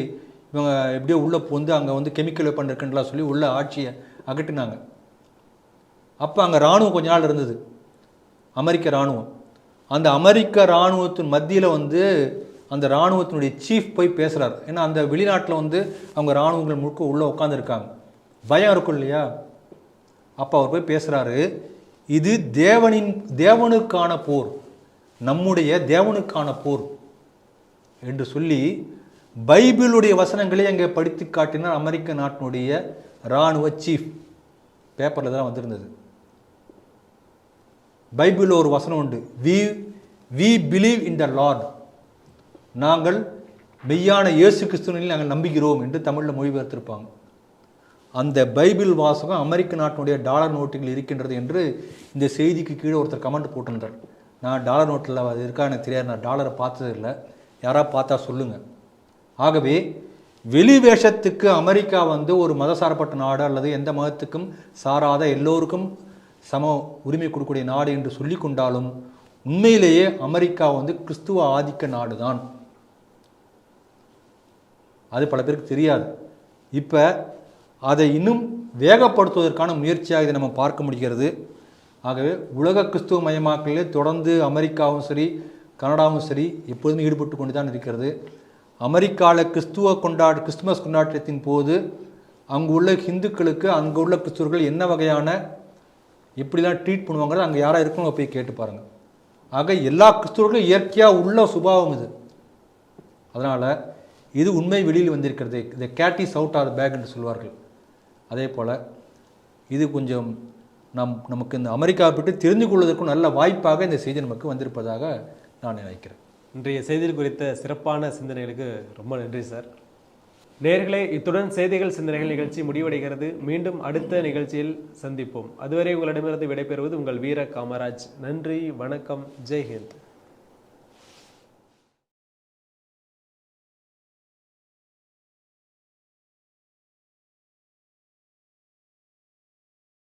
இவங்க எப்படியோ உள்ளே புகுந்து அங்கே கெமிக்கல் வெப்பன் இருக்குன்றலாம் சொல்லி உள்ள ஆட்சியை அகட்டினாங்க. அப்போ அங்கே இராணுவம் கொஞ்ச நாள் இருந்தது, அமெரிக்க இராணுவம். அந்த அமெரிக்க இராணுவத்தின் மத்தியில் அந்த இராணுவத்தினுடைய சீஃப் போய் பேசுகிறார். ஏன்னா அந்த வெளிநாட்டில் அவங்க இராணுவங்கள் முழுக்க உள்ளே உட்காந்துருக்காங்க, பயம் இருக்கும் இல்லையா? அப்போ அவர் போய் பேசுகிறாரு, இது தேவனுக்கான போர், நம்முடைய தேவனுக்கான போர் என்று சொல்லி பைபிளுடைய வசனங்களை அங்கே படித்து காட்டினார் அமெரிக்க நாட்டினுடைய இராணுவ சீஃப். பேப்பரில் தான் வந்திருந்தது. பைபிளில் ஒரு வசனம் உண்டு, we believe in the lord, நாங்கள் மெய்யான இயேசு கிறிஸ்துவினில் நாங்கள் நம்புகிறோம் என்று தமிழில் மொழிபெயர்த்திருப்பாங்க. அந்த பைபிள் வாசகம் அமெரிக்க நாட்டினுடைய டாலர் நோட்டுகள் இருக்கின்றது என்று இந்த செய்திக்கு கீழே ஒருத்தர் கமெண்ட் போட்டிருந்தார். நான் டாலர் நோட்டில் அது இருக்கா எனக்கு தெரியாது, நான் டாலரை பார்த்தது இல்லை, யாராவது பார்த்தா சொல்லுங்கள். ஆகவே வெளி வேஷத்துக்கு அமெரிக்கா ஒரு மதசார்பற்ற நாடு அல்லது எந்த மதத்துக்கும் சாராத எல்லோருக்கும் சம உரிமை கொடுக்கக்கூடிய நாடு என்று சொல்லி கொண்டாலும் உண்மையிலேயே அமெரிக்கா கிறிஸ்துவ ஆதிக்க நாடு தான். அது பல பேருக்கு தெரியாது. இப்போ அதை இன்னும் வேகப்படுத்துவதற்கான முயற்சியாக இதை நம்ம பார்க்க முடிகிறது. ஆகவே உலக கிறிஸ்துவ மயமாக்கலிலே தொடர்ந்து அமெரிக்காவும் சரி கனடாவும் சரி எப்போதுமே ஈடுபட்டு கொண்டு தான் இருக்கிறது. அமெரிக்காவில் கிறிஸ்துமஸ் கொண்டாட்டத்தின் போது அங்கு உள்ள ஹிந்துக்களுக்கு அங்கே உள்ள கிறிஸ்துவர்கள் என்ன வகையான எப்படிலாம் ட்ரீட் பண்ணுவாங்கிறது அங்கே யாராக இருக்கணும் போய் கேட்டு பாருங்கள். ஆக எல்லா கிறிஸ்துவர்களும் இயற்கையாக உள்ள சுபாவம் இது. அதனால் இது உண்மை வெளியில் வந்திருக்கிறது. இந்த cat is out or bag என்று சொல்வார்கள். அதே போல் இது கொஞ்சம் நமக்கு இந்த அமெரிக்காவை பற்றி தெரிந்து கொள்வதற்கும் நல்ல வாய்ப்பாக இந்த செய்தி நமக்கு வந்திருப்பதாக நான் நினைக்கிறேன். இன்றைய செய்திகள் குறித்த சிறப்பான சிந்தனைகளுக்கு ரொம்ப நன்றி சார். நேயர்களே, இத்துடன் செய்திகள் சிந்தனைகள் நிகழ்ச்சி முடிவடைகிறது. மீண்டும் அடுத்த நிகழ்ச்சியில் சந்திப்போம். அதுவரை உங்களிடமிருந்து விடைபெறுவது உங்கள் வீர காமராஜ். நன்றி, வணக்கம், ஜெய் ஹிந்த்.